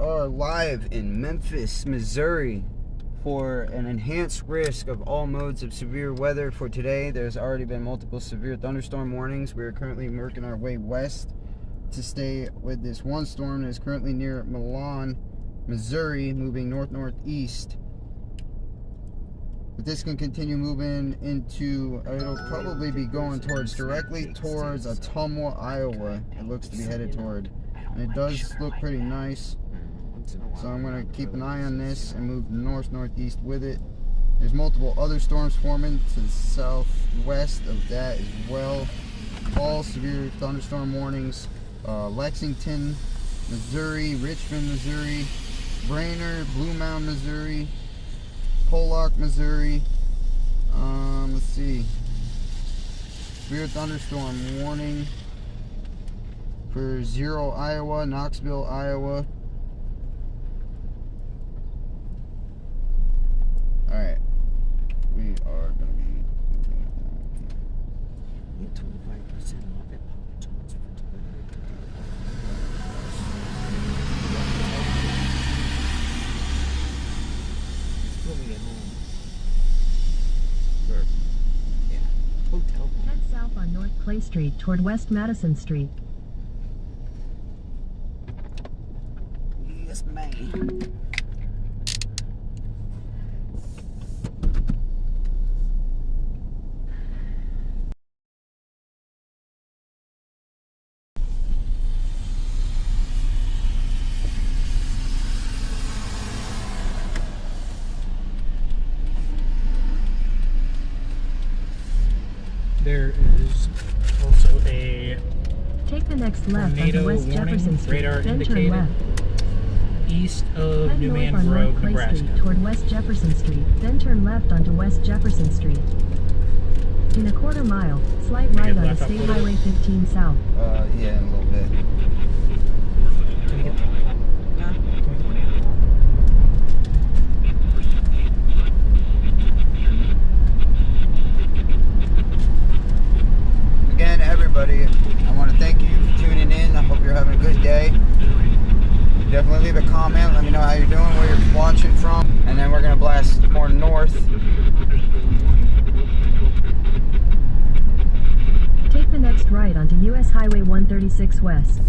are live in Memphis, Missouri for an enhanced risk of all modes of severe weather for today. There's already been multiple severe thunderstorm warnings. We are currently working our way west to stay with this one storm that is currently near Milan, Missouri, moving north-northeast. But this can continue moving into, it'll probably be going directly towards Ottumwa, Iowa. It looks to be headed toward. And it does look pretty nice. So I'm going to keep an eye on this and move north-northeast with it. There's multiple other storms forming to the southwest of that as well. All severe thunderstorm warnings. Lexington, Missouri, Richmond, Missouri, Brainerd, Blue Mound, Missouri, Pollock, Missouri. Let's see. Severe thunderstorm warning for Zero, Iowa, Knoxville, Iowa. Alright. We are going to be moving down. 25% off at Head south on North Clay Street toward West Madison Street. Yes, ma'am. There is also a Take the next left onto tornado West warning, Jefferson Street, radar then turn indicated, left. east of Head New north Man on Grove, North Clay Nebraska. Street toward West Jefferson Street, then turn left onto West Jefferson Street. In a quarter mile, slight Can we right get on left off State quarter? Highway 15 south. Yeah, in a little bit. Can we get Again, everybody, I want to thank you for tuning in. I hope you're having a good day. Definitely leave a comment. Let me know how you're doing, where you're watching from. And then we're going to blast more north. Take the next right onto US Highway 136 West.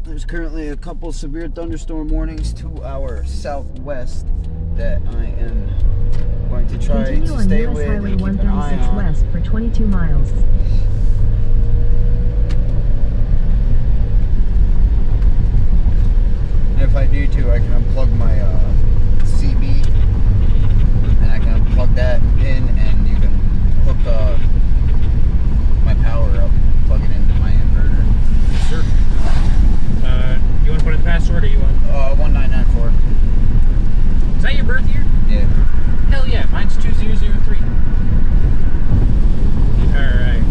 There's currently a couple severe thunderstorm warnings to our southwest that I am going to try Continue to on stay US with Highway and keep an eye 136 on. West for 22 miles. And if I do too, I can unplug my CB and I can unplug that in and you can hook my power up, plug it into my inverter. Sure. You want to put in the password or you want? 1994. Is that your birth year? Yeah. Hell yeah, mine's 2003. Alright.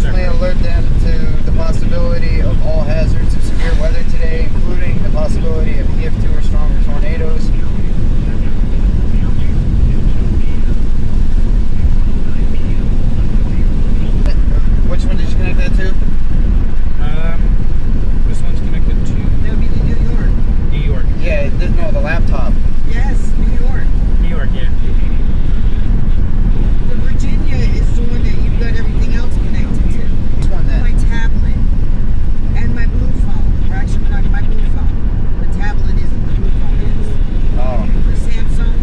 definitely alert them to the possibility of all hazards of severe weather today, including the possibility of EF2 or stronger tornadoes. Which one did you connect that to? This one's connected to That would be to New York. New York. Yeah, no, the laptop. Yes, New York. New York, yeah. The Virginia is the one that you've got everything else connected to. Which one then? My tablet and my blue phone. Or actually, not my blue phone. The tablet isn't, the blue phone is. Oh. The Samsung.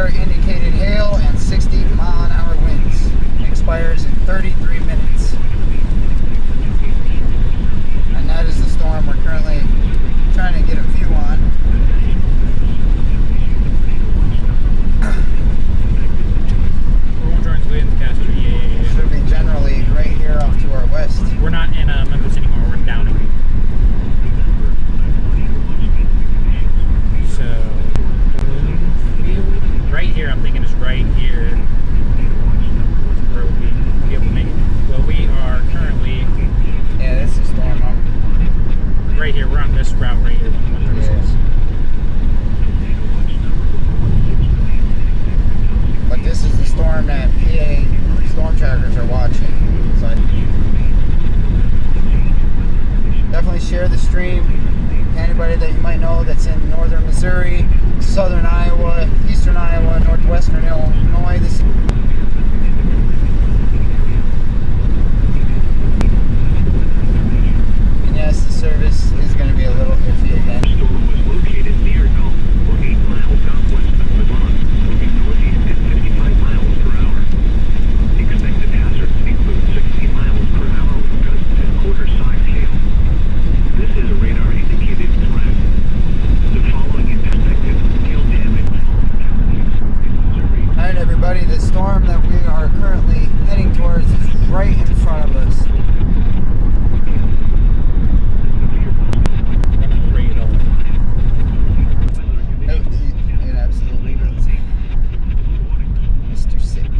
Indicated hail and 60-mile-an-hour winds. Expires in 33 minutes. And that is the storm we're currently trying to get a view on. Orange Windcaster, yeah. Should be generally right here off to our west. We're not in Memphis anymore, we're in Downing. So, Bloomfield, right here, I'm thinking is right here. Where we'll be able to make it. Well, we are currently... Yeah, this is storm. Right here, we're on this route right here, 136. But this is the storm that PA storm trackers are watching. So definitely share the stream to anybody that you might know that's in northern Missouri, southern Iowa, eastern Iowa, northwestern Illinois. And yes, the service is going to be a little iffy again. The storm was located near Nome, or 8 miles southwest of Vermont, moving northeast at 55 miles per hour. Expected hazards include 60 miles per hour with gusts and quarter-size hail. This is a radar-indicated threat. The following expected hail damage. Alright everybody, the storm that we are currently heading towards is right in front of us. It absolutely does. Mr. Sick.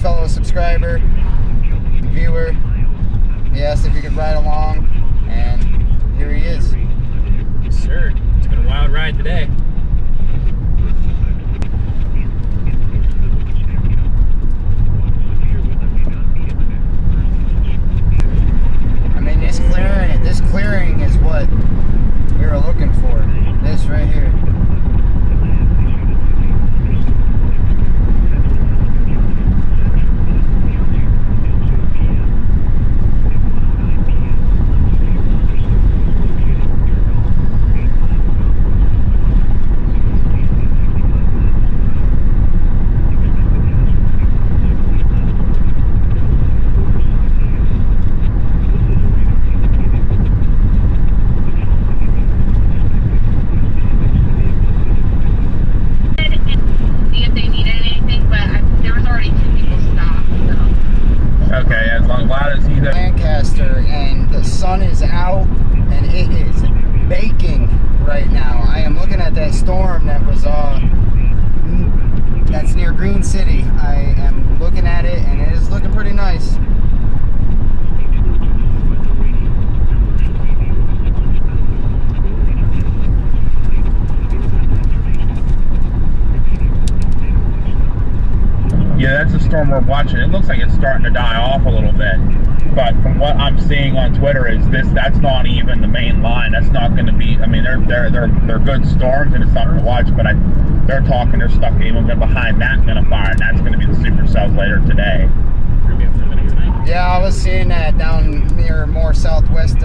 Fellow subscriber, viewer, he asked if he could ride along, and here he is. Yes, sir. It's been a wild ride today. I mean, this clearing is what we were looking for. This right here. disaster, and the sun is out and it is baking right now. I am looking at that storm that was that's near Green City. I am looking at it and it is looking pretty nice. Yeah, that's the storm we're watching. It looks like it's starting to die off a little bit. But from what I'm seeing on Twitter is that's not even the main line. That's not going to be, I mean, they're good storms and it's something to watch, but they're talking they're stuck even behind that fire, and that's going to be the supercells later today. Yeah, I was seeing that down near more southwest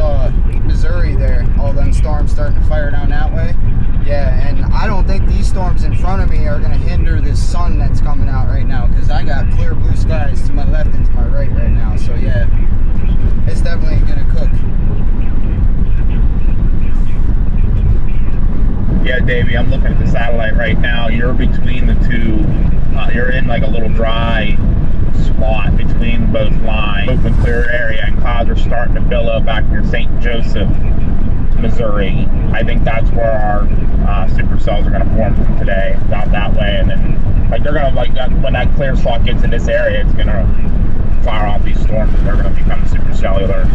Missouri there. All them storms starting to fire down that way. Yeah, and I don't think these storms in front of me are going to hinder this sun that's coming out right now, because I got clear blue skies to my left and to my right now. So yeah, it's definitely going to cook. Yeah, Davey, I'm looking at the satellite right now. You're between the two. You're in like a little dry spot between both lines. Open clear area, and clouds are starting to billow back near St. Joseph, Missouri. I think that's where our supercells are going to form from today, out that way, and then like they're going to when that clear slot gets in this area, it's going to fire off these storms, and they're going to become supercellular,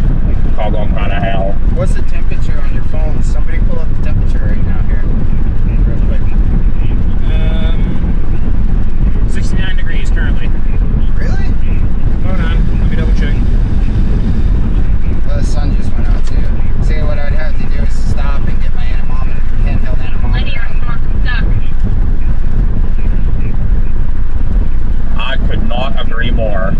called all kind of hell. What's the temperature on your phone? Somebody pull up the temperature right now here, real quick. 69 degrees currently. Really? Hold on, let me double check. Well, the sun just went out too. See, what I'd have to do is stop and get my anemometer, handheld anemometer. Linear response stuck. I could not agree more.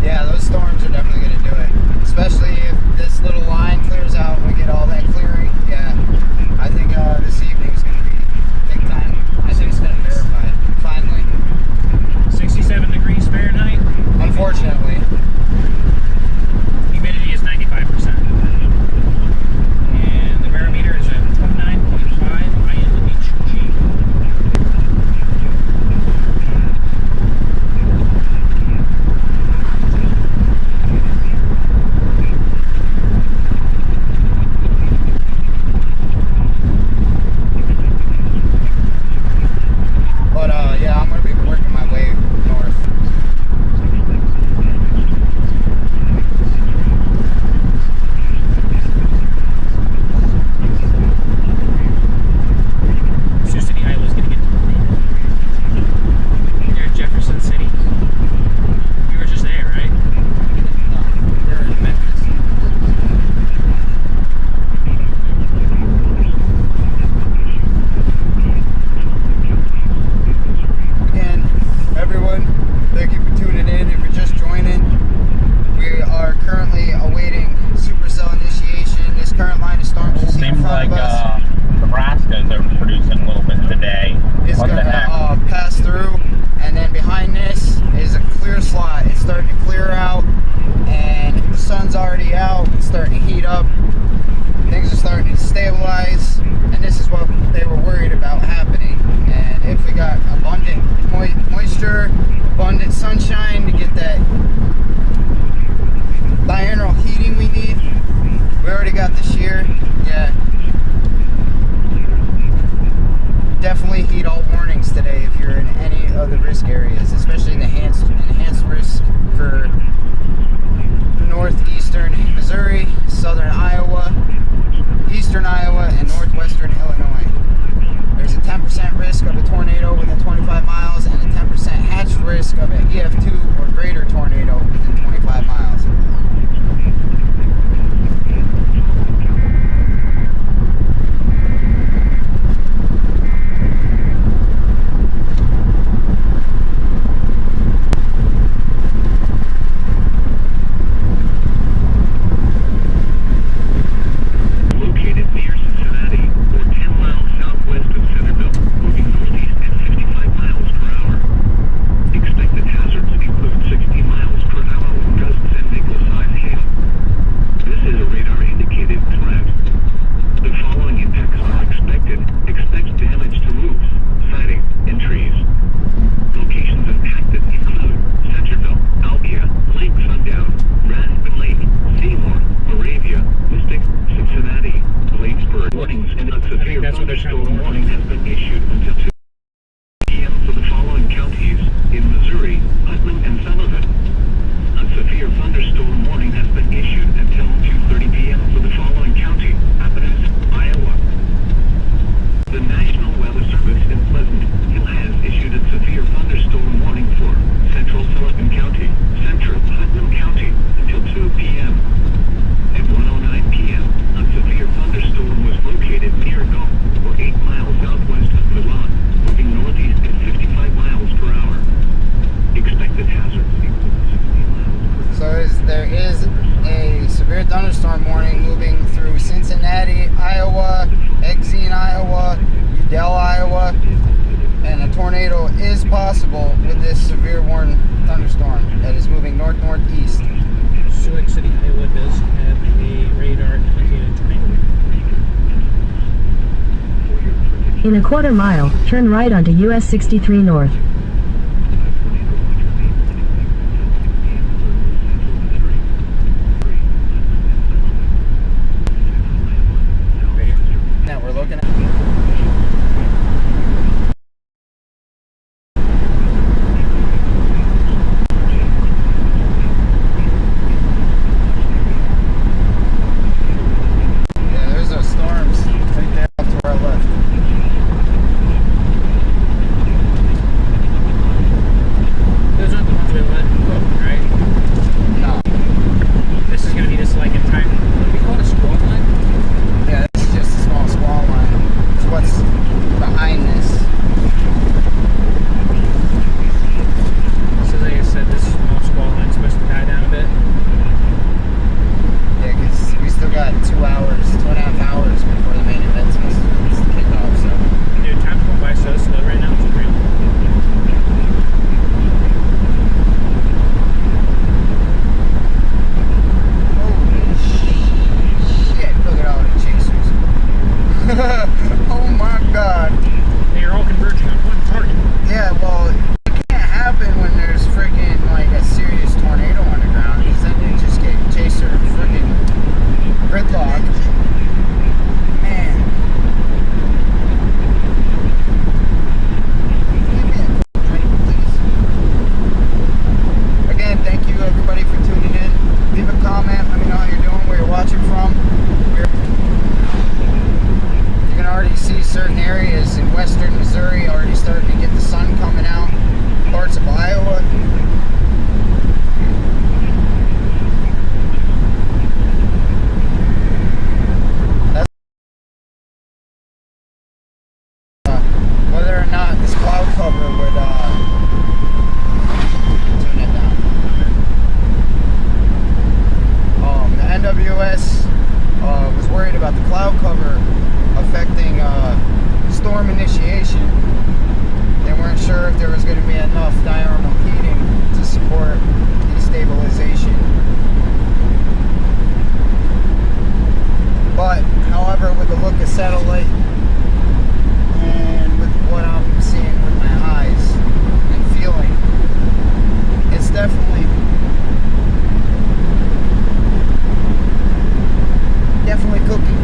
Yeah, those storms are definitely going to do it. Especially if this little line clears out and we get all that clearing. Yeah, I think this evening is going to be big time. I think it's going to verify it, finally. 67 degrees Fahrenheit. Unfortunately. Humidity is 95%. And the barometer is at 29.5 INHG. Yeah, I'm going to be working my way north. Sioux City, Iowa is going to get You're in Jefferson City. You were just there, right? No, we're in Memphis. Again, everyone, thank you for tuning in. If you're just joining, we are currently awaiting supercell initiation. This current line of storms you see in Seems front like of us Nebraska is overproducing a little bit today. is What going the heck? to pass through, and then behind this is a clear slot. It's starting to clear out, and the sun's already out. It's starting to heat up. Things are starting to stabilize, and this is what they were worried about happening. And if we got abundant moisture, abundant sunshine to get that diurnal heating we need, we already got the shear. Yeah. Definitely heed all warnings today if you're in any of the risk areas, especially the enhanced risk for northeastern Missouri, southern Iowa, eastern Iowa, and northwestern Illinois. There's a 10% risk of a tornado within 25 miles and a 10% hatched risk of an EF2 or greater tornado within 25 miles. Located near Cincinnati, or 10 miles southwest of Centerville, moving northeast at 55 miles per hour. Expected hazards possible with this severe warning thunderstorm that is moving north-northeast. Sioux Lake City, Iowa does have a radar indicated tornado. In a quarter mile, turn right onto US 63 North. Now we're looking at. Yeah, there's those storms right there off to our left. Those aren't the ones we let go, right? No. This is going to be this like entire. What do we call it? A squall line? Yeah, this is just a small squall line. It's what's behind this. So like I said, this small squall line is supposed to die down a bit. Yeah, because we still got 2 hours, 2.5 hours before the main event's supposed to kick off, so. Dude, time's going by so slow right now. It's unreal. Holy shit, look at all the chasers. Oh my god. They are all converging on one target. Yeah, well, it can't happen when there's freaking like a serious tornado underground, because then you just get chaser freaking gridlock. Man. Give me a drink, please. Again, thank you everybody for tuning in. Leave a comment, let me know how you're doing, where you're watching from. You can already see certain areas in western Missouri already starting to get the sun coming out. Parts of Iowa. That's whether or not this cloud cover would tune it down. The NWS was worried about the cloud cover affecting storm initiation. They weren't sure if there was going to be enough diurnal heating to support destabilization. But, however, with the look of satellite and with what I'm seeing with my eyes and feeling, it's definitely cooking.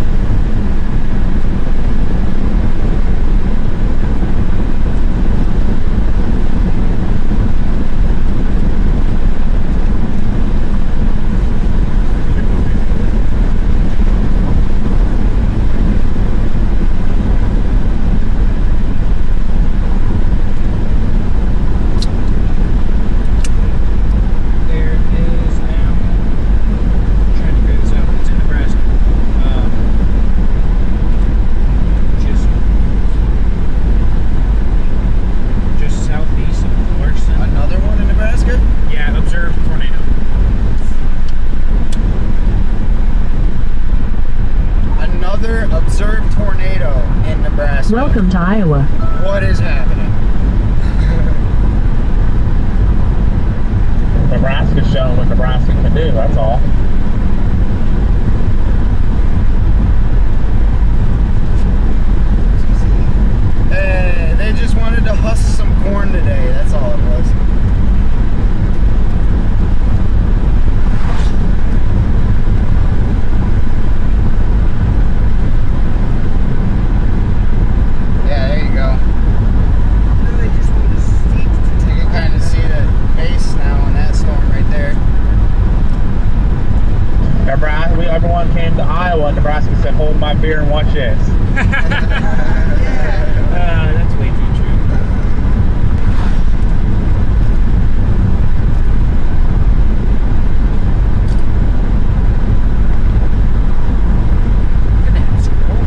Observed tornado in Nebraska. Welcome to Iowa. What is happening? Nebraska's showing what Nebraska can do, that's all. They just wanted to husk some corn today, that's all it was. Everyone came to Iowa, Nebraska said, hold my beer and watch this. That's way too true. Look at that scroll.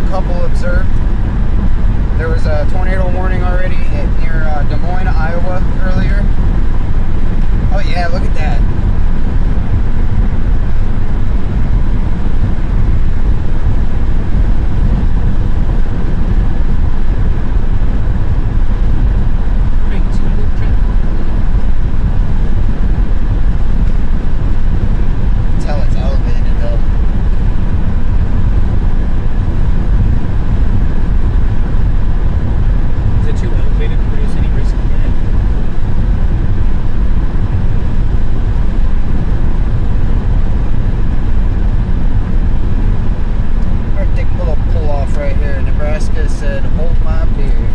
couple observed. There was a tornado warning already near Des Moines, Iowa earlier. Oh yeah, look at that. Tell it's elevated though. Is it too elevated to produce any risk of that? Our thick little pull off right here. Nebraska said, "Hold my beer."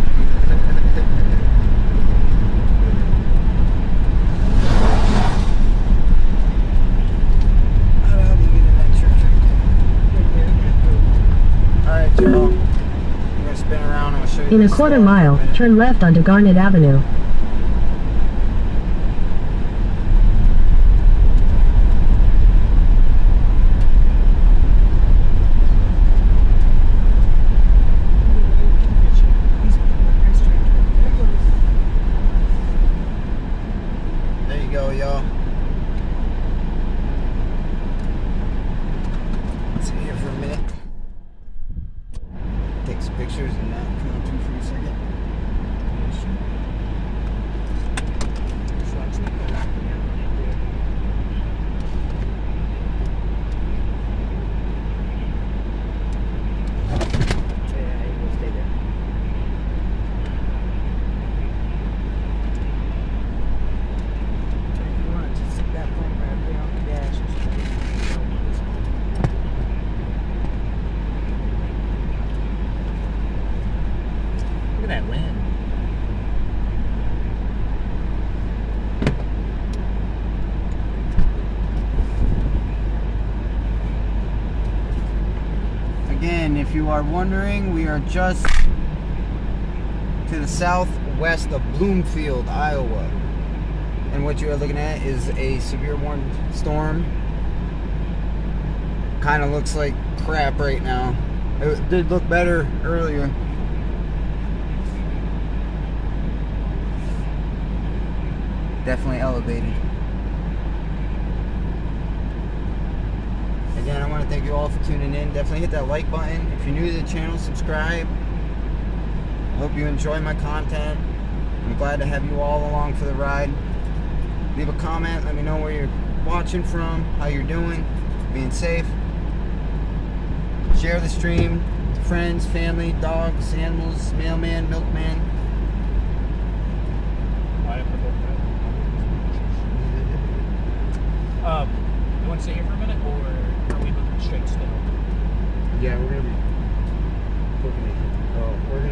How do you get in that church right there? Alright, y'all. I'm gonna spin around and I'll show you. In a this quarter storm mile, in a minute. turn left onto Garnet Avenue. There you go, y'all. Let's sit here for a minute. Take some pictures and not come on to for a second. Look at that wind. Again, if you are wondering, we are just to the southwest of Bloomfield, Iowa. And what you are looking at is a severe warning storm. Kind of looks like crap right now. It did look better earlier. Definitely elevated. Again, I want to thank you all for tuning in. Definitely hit that like button. If you're new to the channel, subscribe. Hope you enjoy my content. I'm glad to have you all along for the ride. Leave a comment. Let me know where you're watching from, how you're doing, being safe. Share the stream to friends, family, dogs, animals, mailman, milkman. You want to stay here for a minute, or are we looking straight still? Yeah, we're gonna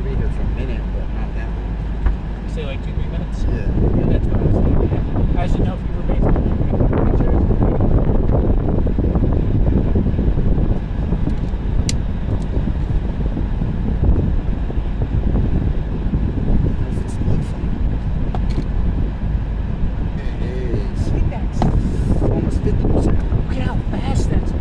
be here for a minute, but not that long. Say like 2-3 minutes? Yeah. Yeah, that's what I was thinking. I should know if you were basically Almost 50%. look at how fast that's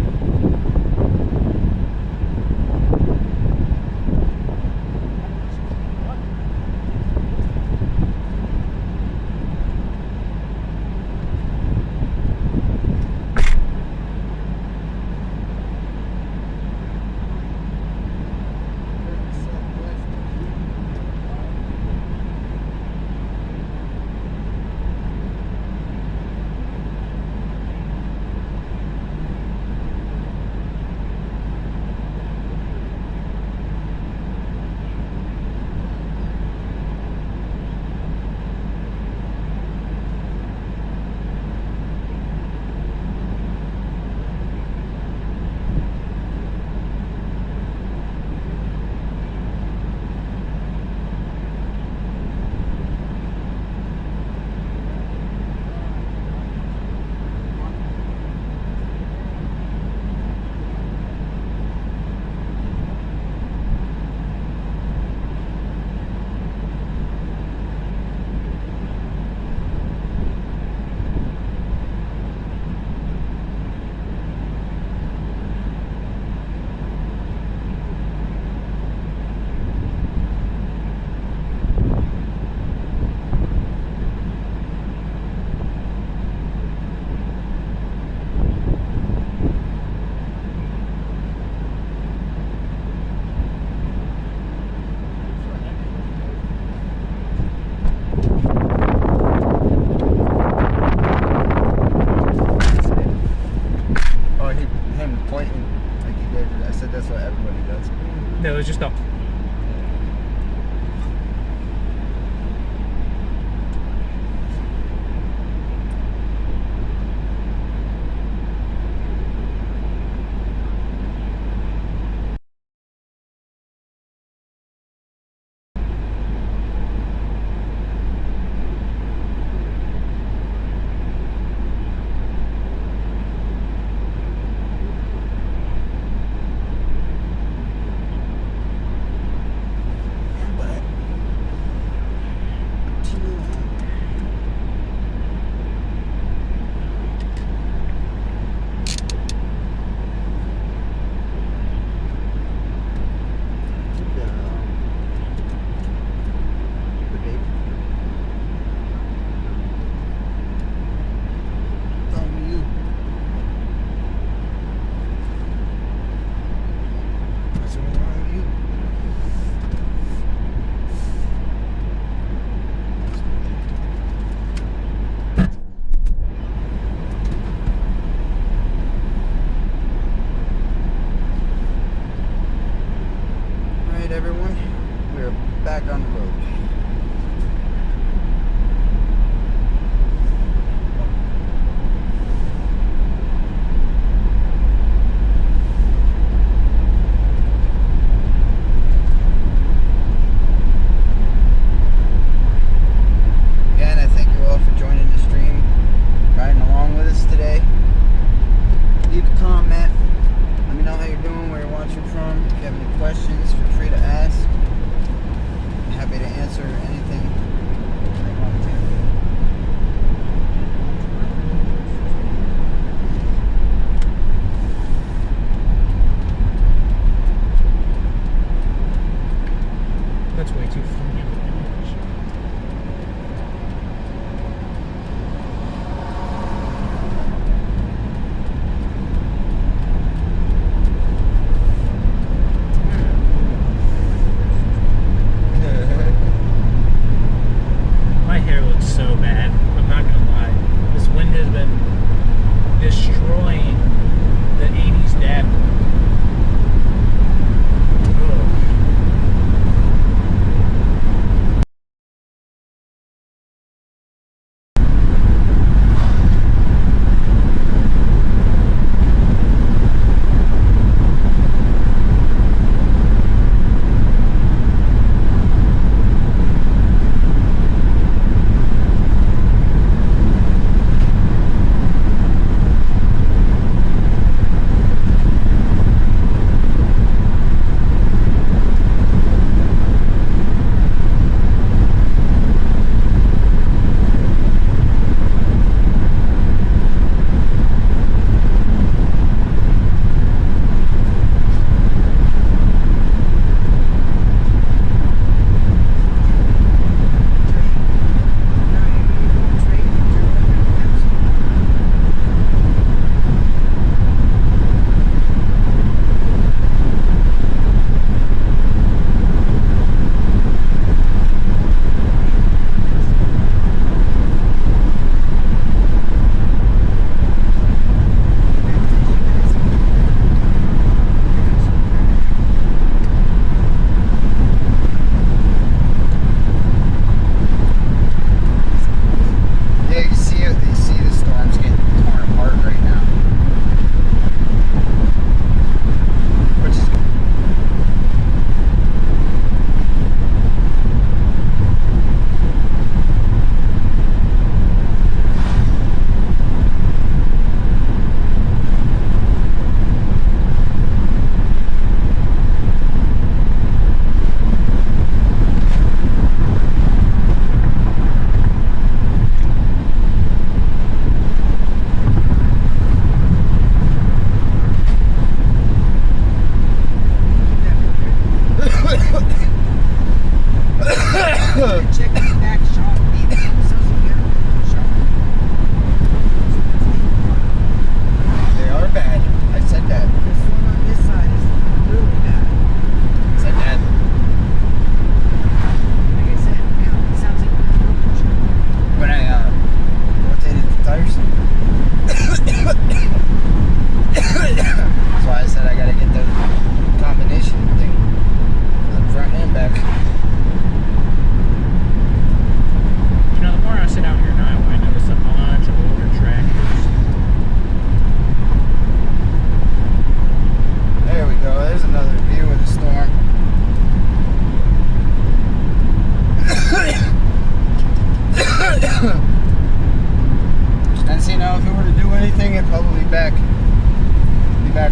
thing and probably be back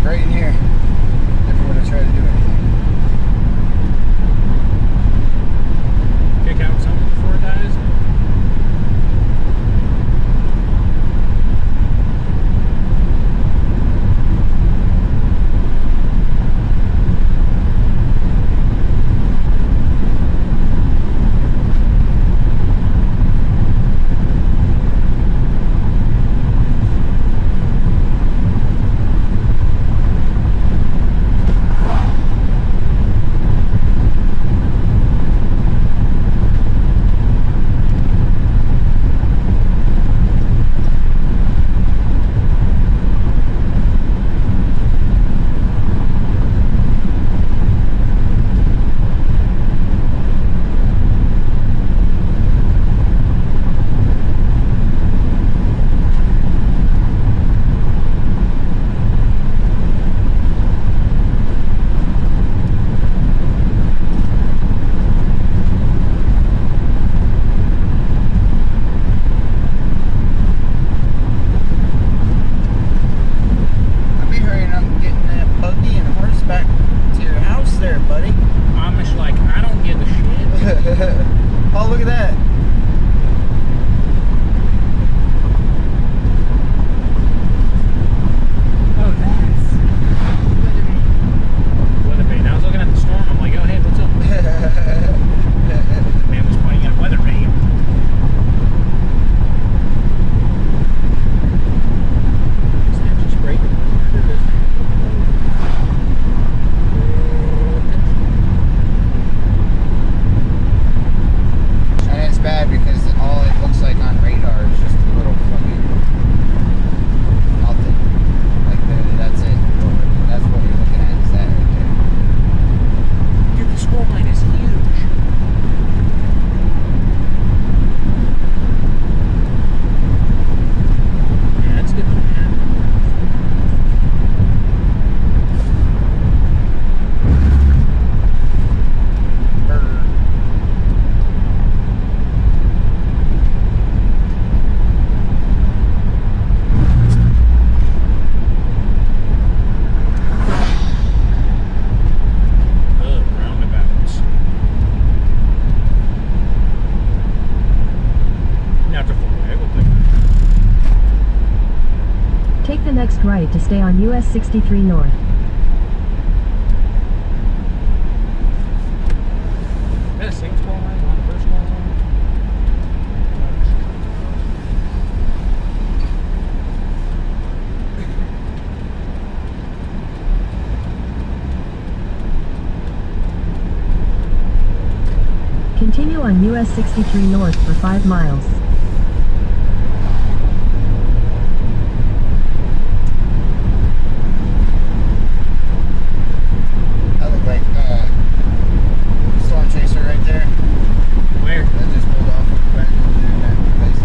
right in here. Never would have tried to do anything. Kick out something before it dies. Oh, look at that. Oh, that's weather vane. I was looking at the storm. I'm like, oh, hey, what's up? Man was pointing at weather vane. Is that just breaking? And it's bad because all it looks like on radar is just a little fucking nothing. Like literally, that's it. That's what you're looking at. Is that right there? Dude, the score line is huge. Yeah, that's good, man. Roundabouts. Now to four-way, we'll take Take the next right to stay on US 63 North. Is that a same score line on the first score line? Continue on US 63 North for 5 miles. That looked like Storm Chaser right there. Where? That just pulled off right in that place.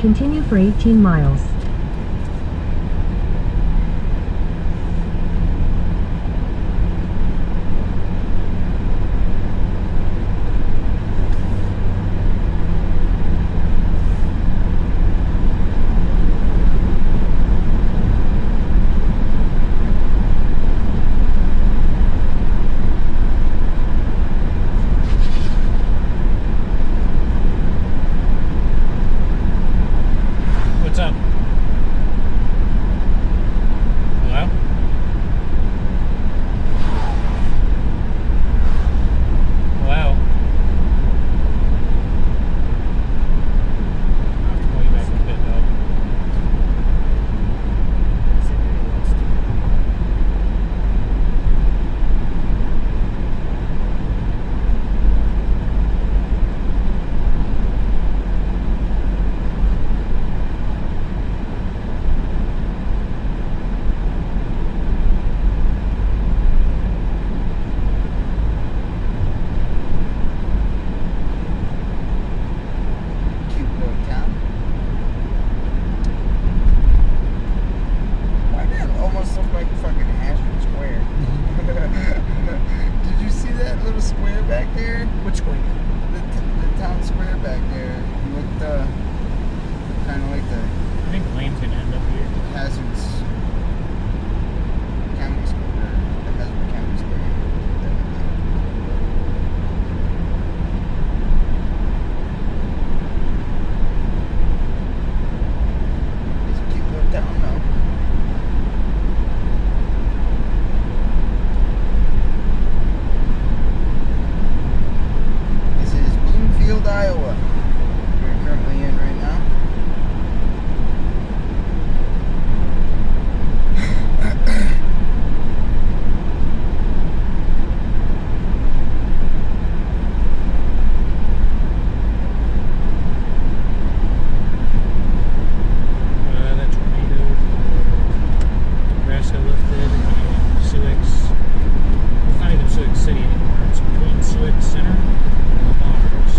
Continue for 18 miles. What's up? Hello? Hello? I'll have to call you back in a bit, though. Cute little town. Why did it almost look like fucking Ashland Square? Did you see that little square back there? Which square? The town square back there with the kind of like the I think Lane's gonna end up here. Hazards County Square, the Hazard County Square. It's a cute little town though. This is Bloomfield, Iowa. We're currently in right now. That tornado, Nebraska lifted, and Sioux. It's not even Sioux City anymore. It's between Sioux Center and the Mars,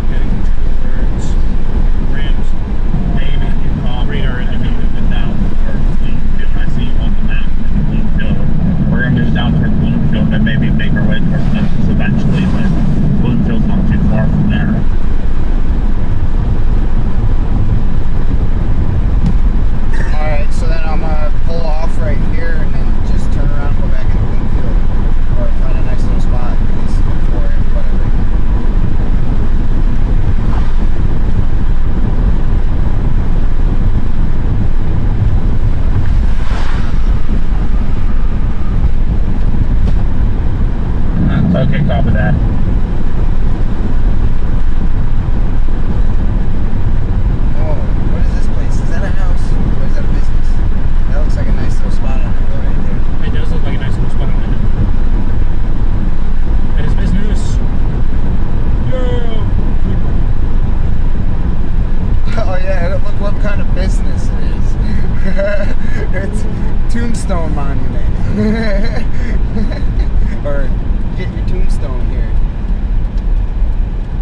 heading towards Rams. Maybe you call Radar and maybe move it down toward Bloomfield. I see you on the map for Bloomfield. We're gonna move down toward Bloomfield and maybe make our way towards Memphis eventually, but Bloomfield's not too far from there. Alright, so then I'm gonna pull off right here and then just turn around and go back into Bloomfield. Or find a nice little spot at least before whatever. Okay, copy that. Oh, what is this place? Is that a house? Or is that a business? That looks like a nice little spot on the hill right there. It does look like a nice little spot on it. That is business. Yeah. Oh yeah, look what kind of business it is. It's Tombstone Monument. Or get your tombstone here.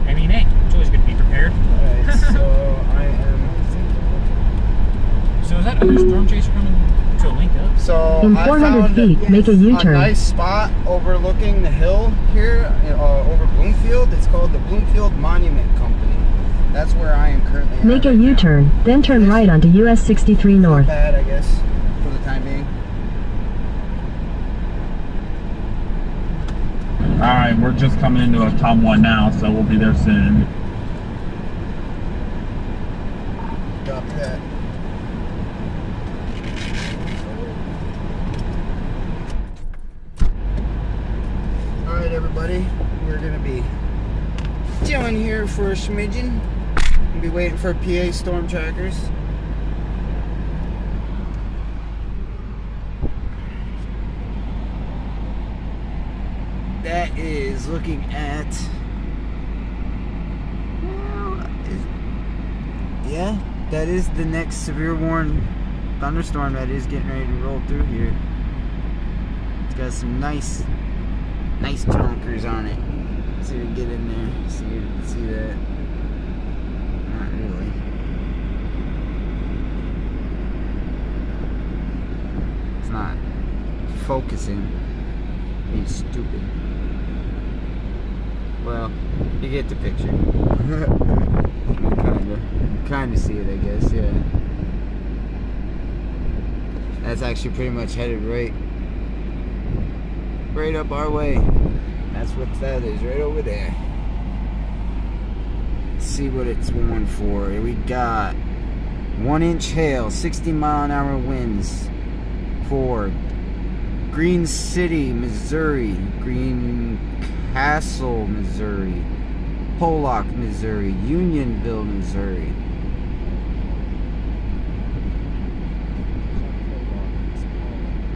I mean, hey, it's always good to be prepared. Alright, so I am. So is that other storm chaser coming to link up? So In I 400 found feet, make a a U-turn. nice spot overlooking the hill here over Bloomfield. It's called the Bloomfield Monument Company. That's where I am currently at Make a right now. U-turn, then turn right onto US 63 Not North. bad, I guess, for the time being. Alright, we're just coming into a Tom 1 now, so we'll be there soon. Copy that. Alright, everybody, we're gonna be chilling here for a smidgen. We'll be waiting for PA storm trackers. That is looking at, yeah, that is the next severe warning thunderstorm that is getting ready to roll through here. It's got some nice chonkers on it. See if we can get in there. See that. Not really. focusing. Being stupid. Well, you get the picture. Kinda see it, I guess, yeah. That's actually pretty much headed right up our way. That's what that is, right over there. Let's see what it's going for. Here we got 1-inch hail, 60-mile-an-hour winds for Green City, Missouri, Green Castle, Missouri, Pollock, Missouri, Unionville, Missouri.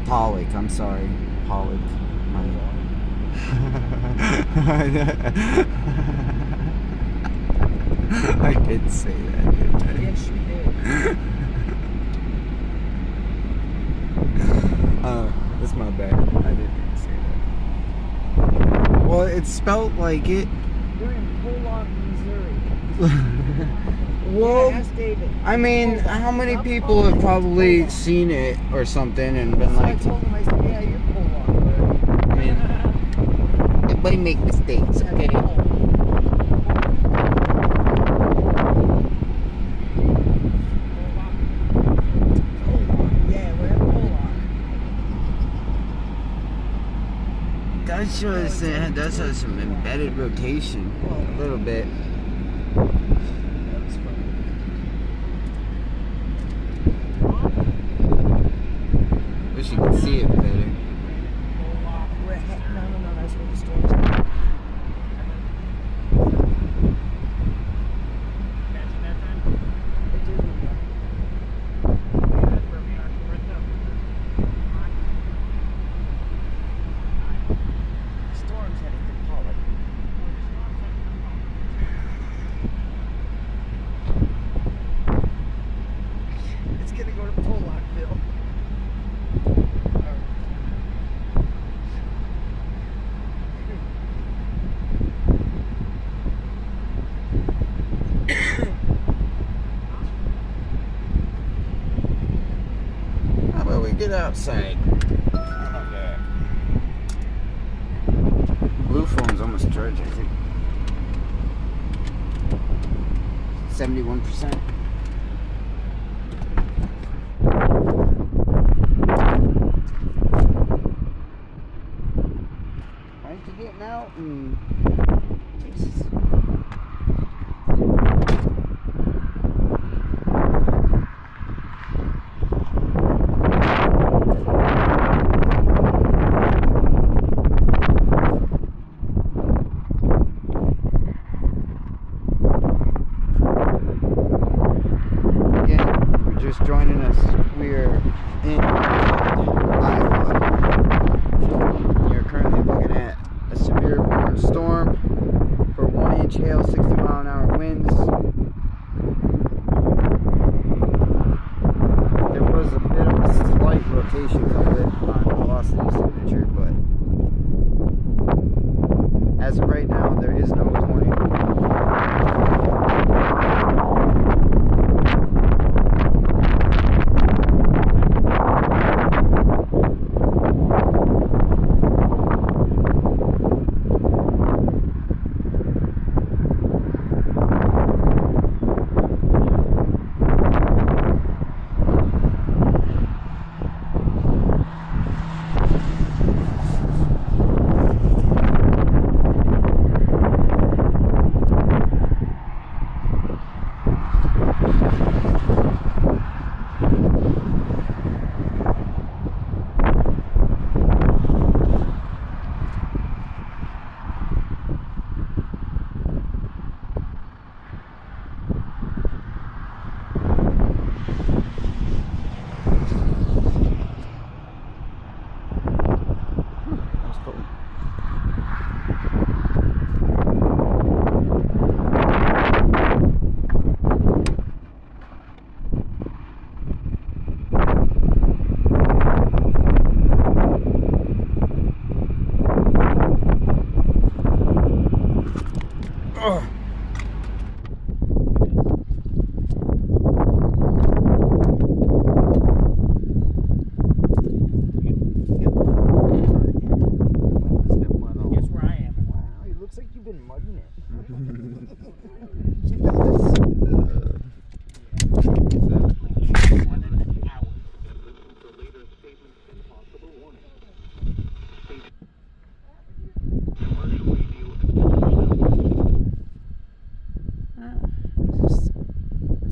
Pollock, I'm sorry. Pollock. I did say that, didn't I? Yes, you did. That's my bad. I didn't say that. Well, it's spelled like it. We're in Pollock, Missouri. Well, Yeah, ask David. I mean, how many people have probably seen it or something and been So I like, told him, I said, yeah, you're Pollock. I mean, everybody make mistakes, okay? Yeah, we're in Pollock. It does have some embedded rotation, a little bit. Wish you could see it better. We're no, that's where the storm's at. It did, storm's heading to Pollock. It's gonna go to Pollockville. How about we get outside? Blue phone's almost charged, I think. 71%. Aren't you getting out? Jesus. Just joining us, we're in Iowa. You're currently looking at a severe warm storm for 1-inch hail, 60-mile-an-hour winds. There was a bit of a slight rotation coming on the velocity signature, but as of right now, there is no tornado.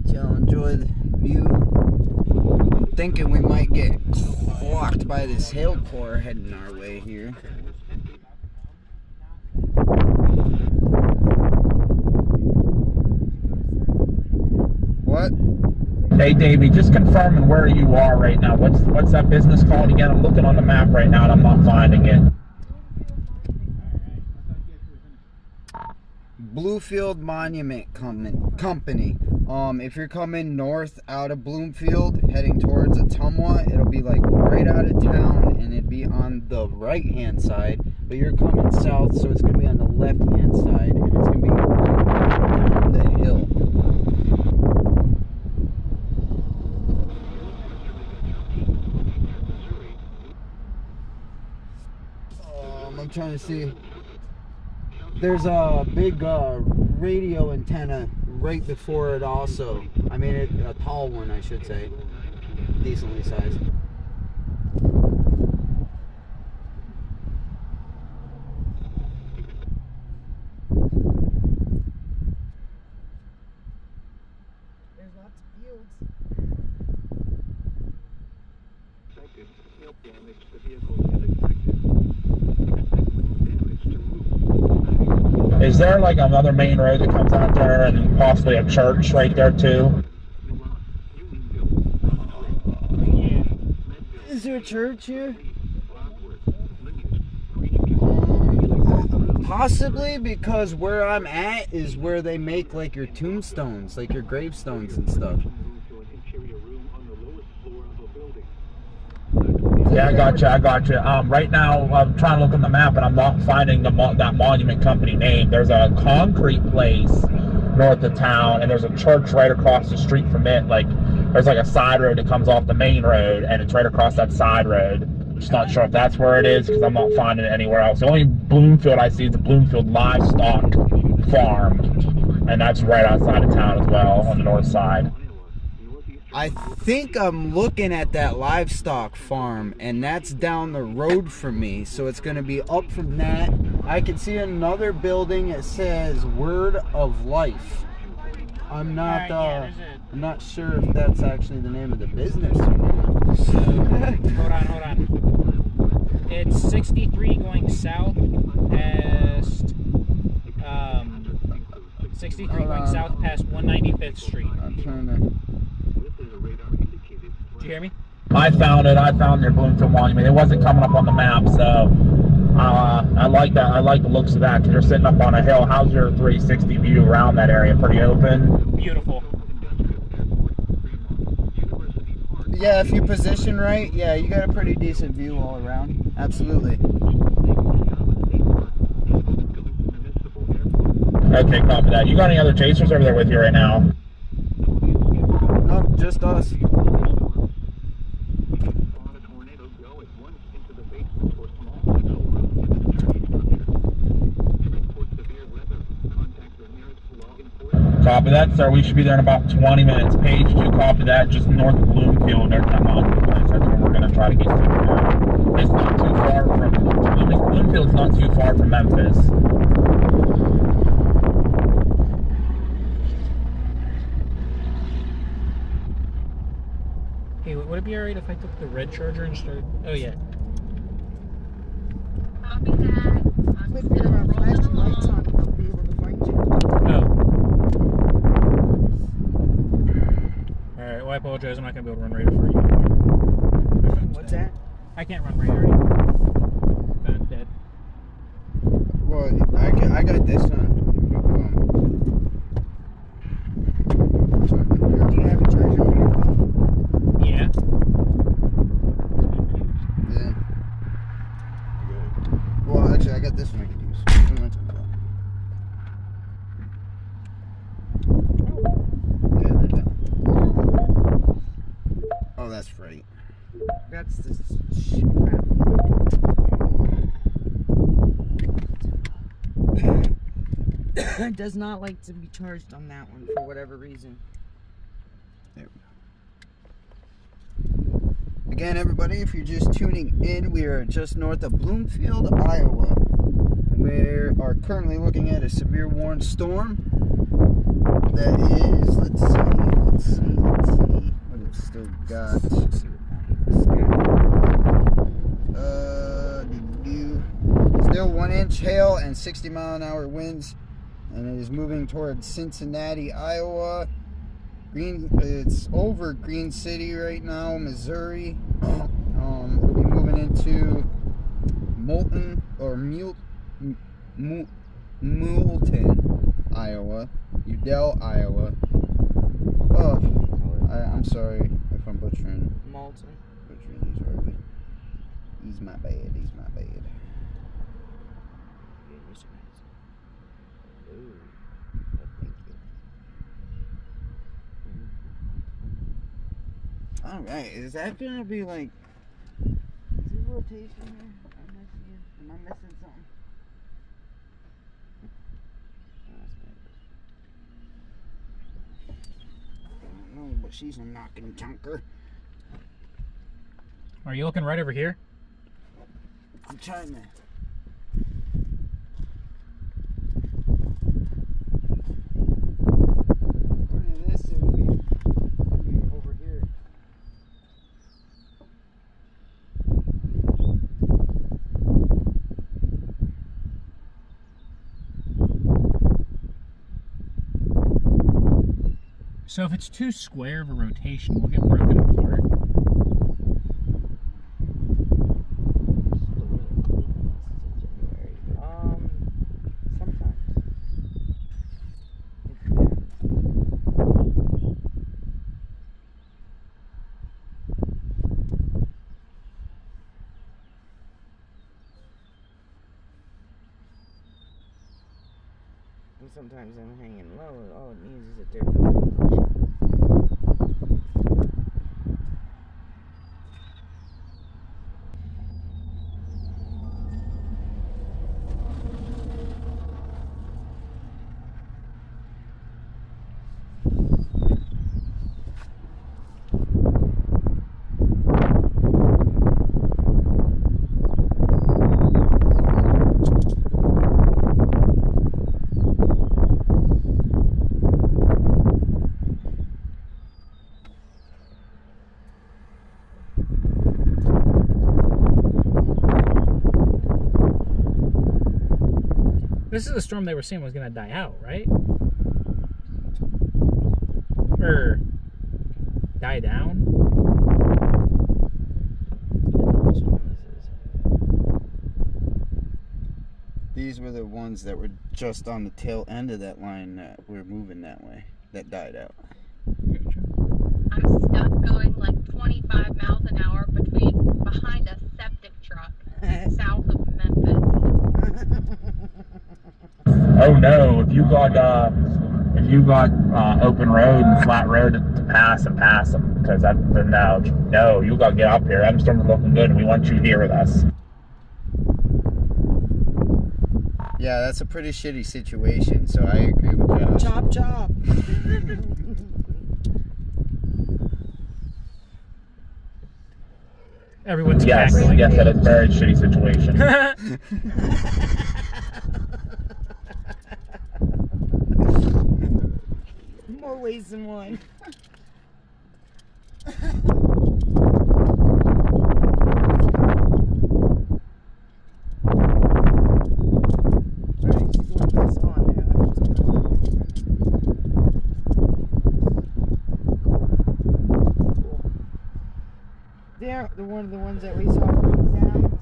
Y'all enjoy the view. I'm thinking we might get clocked by this hail core heading our way here. What? Hey Davey, just confirming where you are right now. What's that business called again? I'm looking on the map right now and I'm not finding it. Bloomfield Monument Company. If you're coming north out of Bloomfield, heading towards Ottumwa, it'll be like right out of town, and it'd be on the right-hand side. But you're coming south, so it's gonna be on the left-hand side, and it's gonna be down the hill. I'm trying to see. There's a big radio antenna right before it also. I mean, a tall one, I should say. Decently sized. There's lots of fields. Hail damage to vehicles as expected. Damage to roof. Is there like another main road that comes out there and possibly a church right there too? Is there a church here? Possibly, because where I'm at is where they make like your tombstones, like your gravestones and stuff. Yeah, I gotcha. Right now, I'm trying to look on the map, and I'm not finding that monument company name. There's a concrete place north of town, and there's a church right across the street from it. Like, there's like a side road that comes off the main road, and it's right across that side road. Just not sure if that's where it is, because I'm not finding it anywhere else. The only Bloomfield I see is the Bloomfield Livestock Farm, and that's right outside of town as well, on the north side. I think I'm looking at that livestock farm, and that's down the road from me, so it's going to be up from that. I can see another building that says Word of Life. I'm not I'm not sure if that's actually the name of the business or not. Hold on. It's 63 going south past 63 going south past 195th Street. I'm trying to... Did you hear me? I found your Bloomfield Monument. It wasn't coming up on the map, so I like that. I like the looks of that, because you're sitting up on a hill. How's your 360 view around that area? Pretty open? Beautiful. Yeah, if you position right, yeah, you got a pretty decent view all around. Absolutely. Okay, copy that. You got any other chasers over there with you right now? Nope, just us. Copy that, sir. We should be there in about 20 minutes. Page 2, copy that. Just north of Bloomfield. There's that mountain place. That's where we're going to try to get to. It's not too far from... Bloomfield's not too far from Memphis. Hey, would it be alright if I took the red charger and started... Oh, yeah. If there are flashing lights on, I'll be able to find you. Oh. Alright, well, I apologize. I'm not going to be able to run radar for you anymore. What's that? I can't run radar anymore. I'm dead. Well, I got this one. Do you have a charger on your phone? Yeah. Yeah. Well, actually, I got this one I can use. Yeah, they're down. Oh, that's right. That's the shit crap. does not like to be charged on that one for whatever reason. There we go. Again, everybody, if you're just tuning in, we are just north of Bloomfield, Iowa. We are currently looking at a severe warning storm that is, let's see what it's still got. Still 1-inch hail and 60-mile-an-hour winds, and it is moving towards Cincinnati, Iowa. It's over Green City right now, Missouri. We'll be moving into Moulton, Iowa, Udell, Iowa. Oh, I'm sorry if I'm butchering these already. He's my bad. Alright, is that gonna be like, is there rotation here? Am I missing something? No, but she's a knocking junker. Are you looking right over here? I'm trying to. According to this, it would be over here. So if it's too square of a rotation, we'll get broken apart. Sometimes. And sometimes I'm hanging low, all it needs is a different push. This is the storm they were saying was going to die out, right? Or die down? Which one is this? These were the ones that were just on the tail end of that line that were moving that way, that died out. I'm stuck going like 25 miles an hour behind a septic truck south of Memphis. Oh no! If you got open road and flat road to pass them, because no, you got to get up here. That storm's looking good, and we want you here with us. Yeah, that's a pretty shitty situation, so I agree with Josh. Chop, chop. Everyone's Yes, cackling. yes, that is a very shitty situation. More ways than one. Alright, she's doing this on now. Cool. They're the ones that we saw going down.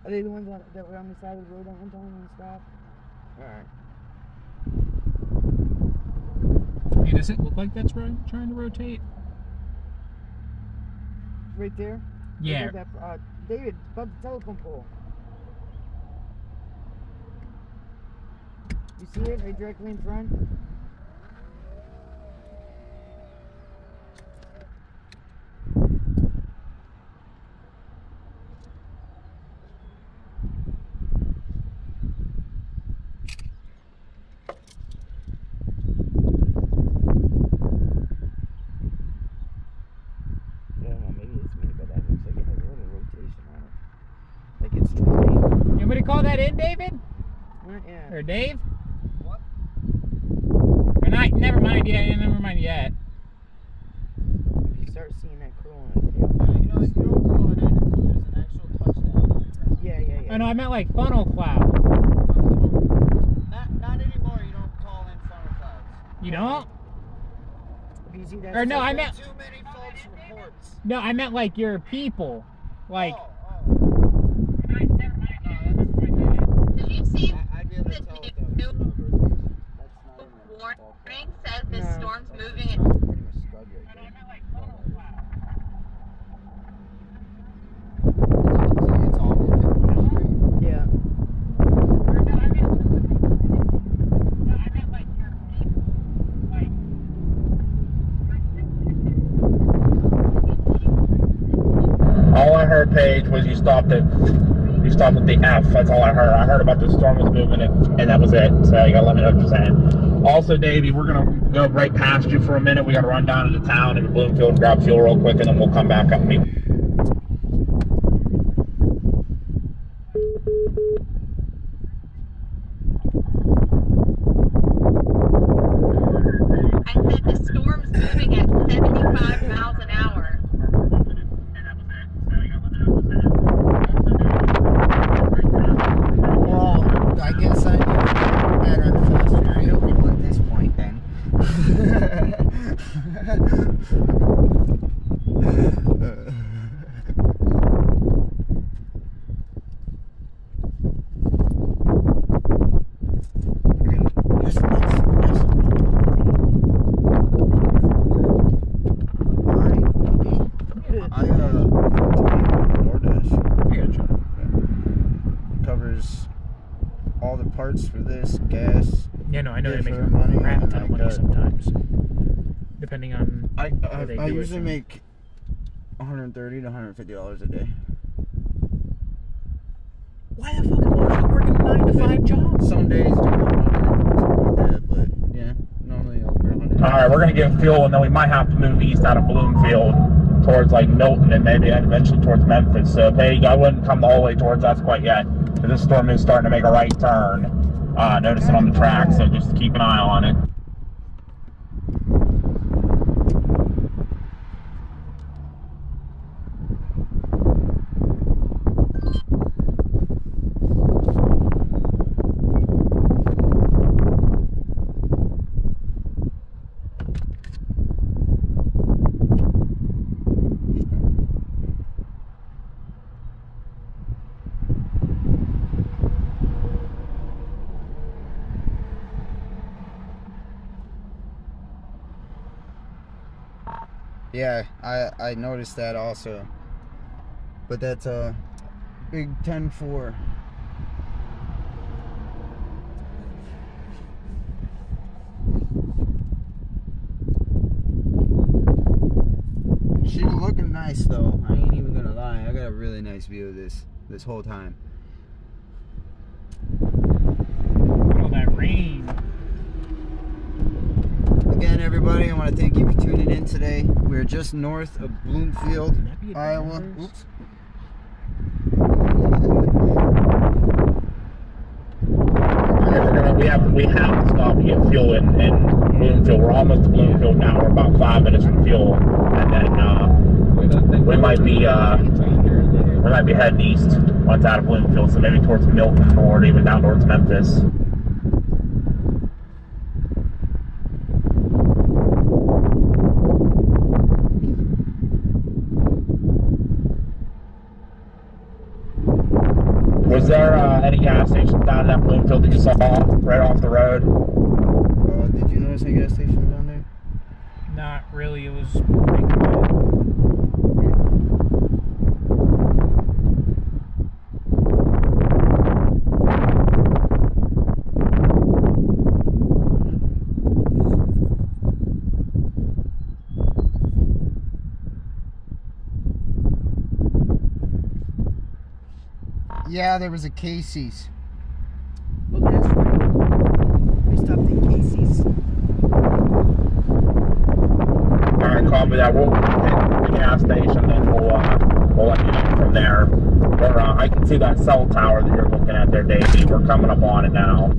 Are they the ones that were on the side of the road at one time when we stopped? Alright. Hey, does it look like that's trying to rotate? Right there? Yeah. Right there, David, above the telephone pole. You see it right directly in front? that in, David? Not yet. Or Dave? What? Or not? Never mind. Yeah, never mind yet. If you start seeing that curl on the tail. You know, if you don't call it in, there's an actual touchdown. Yeah. Oh no, I meant like funnel cloud. Not anymore. You don't call in funnel clouds. You don't? You see that Or no, stuff I there? meant. Too many false reports. No, I meant like your people. Like. Oh. Did you see I'd be able to the tell if new that was warning says the No. storm's moving at Pretty much scud right there. It's all moving. Yeah. All I heard, Paige, was you stopped at the F. That's all I heard. I heard about the storm was moving, and that was it. So you gotta let me know what you're saying. Also, Davey, we're gonna go right past you for a minute. We gotta run down into town into Bloomfield and grab fuel real quick, and then we'll come back up and meet. I said the storm's moving at 75 miles an hour. Well, I guess I need to get better and faster vehicle at this point then. Covers all the parts for this, gas. Yeah, no, I know Yeah, they make for a money, crap and ton of I money got- sometimes. Depending on I how they do it, usually so. make $130 to $150 a day. Why the fuck am I working a 9 to 5 job? Some days do 100, but yeah, normally over 100. All right, we're gonna get fuel, and then we might have to move east out of Bloomfield towards like Milton, and maybe eventually towards Memphis. So, Paige, I wouldn't come all the way towards us quite yet. So this storm is starting to make a right turn. Notice it on the track, so just keep an eye on it. Yeah, I noticed that also. But that's a big 10-4. She was looking nice though. I ain't even gonna lie. I got a really nice view of this whole time. Oh, that rain. Again, everybody, I want to thank you for tuning in today. We're just north of Bloomfield, Can that be a Iowa. driver's? Oops. We have to stop and get fuel in Bloomfield. We're almost to Bloomfield now. We're about 5 minutes from fuel, and then we might be heading east once out of Bloomfield. So maybe towards Milton or even down towards Memphis. Was there any gas stations down in that Bloomfield that you saw right off the road? Did you notice any gas station down there? Not really, it was pretty quiet. Yeah, there was a Casey's. Oh, that's right. We stopped at Casey's. All right, copy that. We'll hit the gas station, then we'll let you know from there. We're I can see that cell tower that you're looking at there, Davey. We're coming up on it now.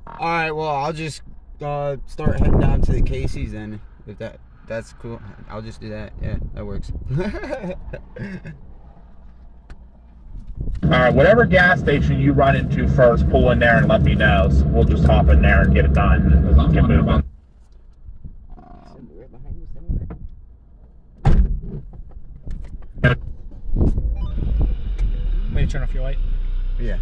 All right, well, I'll just start heading down to the Casey's then. If that's cool, I'll just do that. Yeah, that works. All right, whatever gas station you run into first, pull in there and let me know. So we'll just hop in there and get it done. And let's get moving. Way to turn off your light. Yeah.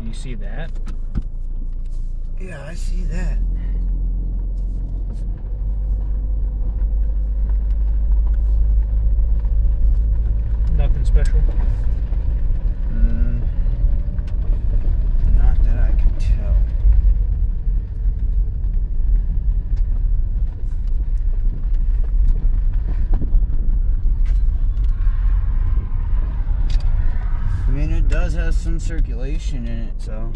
You see that? Yeah, I see that. Nothing special. Not that I can tell. I mean, it does have some circulation in it, so.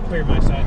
Clear my side.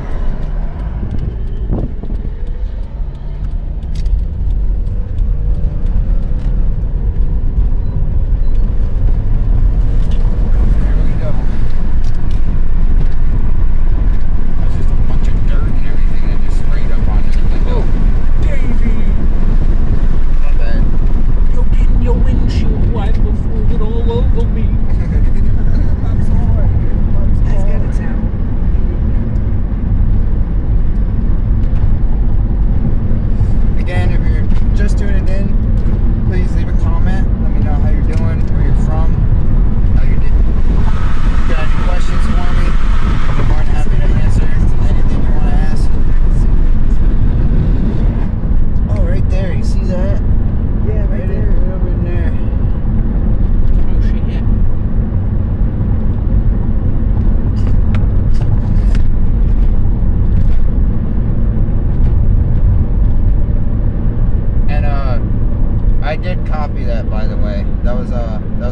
I did copy that, by the way. That was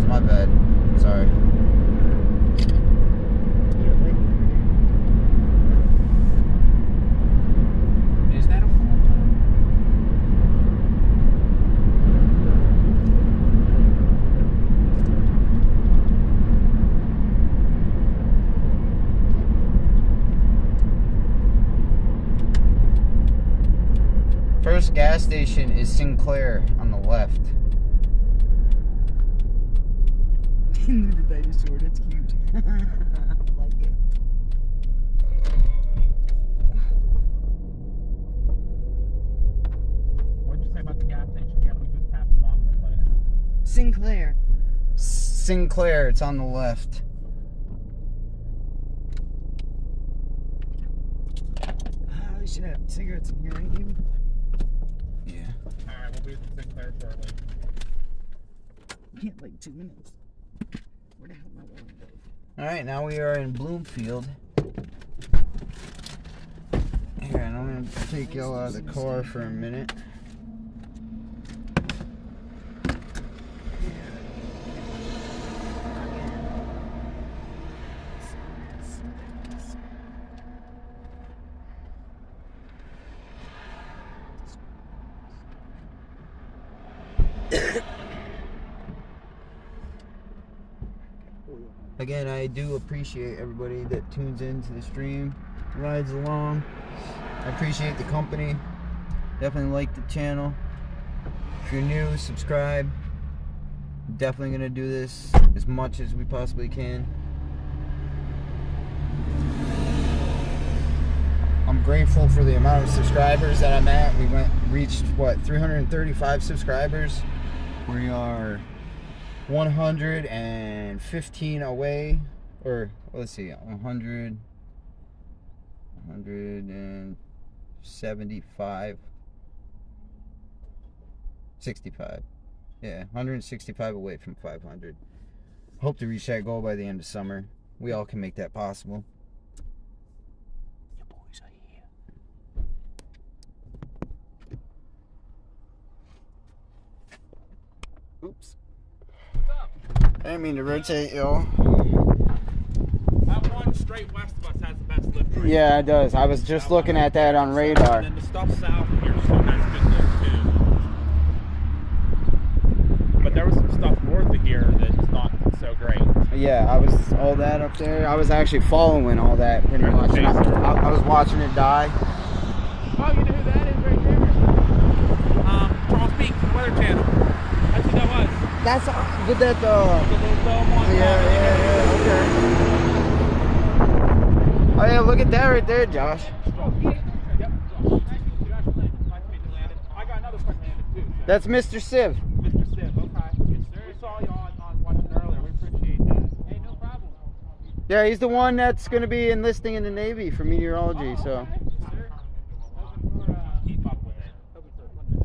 my bad. Sorry. Is that a First gas station is Sinclair on the left. The dinosaur, that's cute. I like it. What'd you say about the gas station? Yeah, we just passed them on the place. Sinclair. Sinclair, it's on the left. We should have cigarettes in here, ain't you? Yeah. Alright, we'll be at the Sinclair shortly. Yeah, like 2 minutes. Where the hell am I going to go? Alright, now we are in Bloomfield. Here, and I'm going to take y'all out of the car for a minute. Again, I do appreciate everybody that tunes into the stream, rides along. I appreciate the company. Definitely like the channel. If you're new, subscribe. Definitely gonna do this as much as we possibly can. I'm grateful for the amount of subscribers that I'm at. We reached what, 335 subscribers. We are 115 away, or let's see, 100, 175. 65. Yeah, 165 away from 500. Hope to reach that goal by the end of summer. We all can make that possible. Your boys are here. Oops. What's up? I didn't mean to rotate, y'all. That one straight west of us has the best lift rate. Yeah, it does. I was just looking at that on radar. And then the stuff south of here still has good lift too. But there was some stuff north of here that's not so great. Yeah, I was all that up there. I was actually following all that pretty much. And I was watching it die. Oh, you know who that is right there? Charles Peak from the Weather Channel. That's who that was. That's with that The little dome on top. yeah, okay. Oh yeah, look at that right there, Josh. Yep. Nice to meet you, Landon. I got another friend landed too. So. That's Mr. Civ. Mr. Civ, okay. Yes, sir. We saw you on watching earlier. We appreciate that. Hey, no problem. Yeah, he's the one that's going to be enlisting in the Navy for meteorology. So. Yes, sir. Hoping for keep up with it. Hoping for because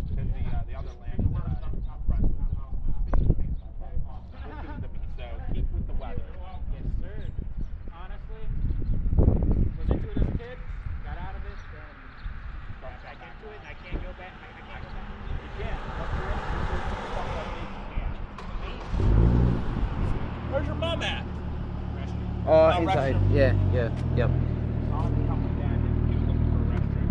the other land I'm friends with. So keep with the weather. Yes, sir. Honestly, was into it as a kid. Got out of it, then got back into it. And I can't go back. I can't go back. You can. Where's your mom at? Inside. Yeah, yep. I'll be coming down and he was looking for a restroom.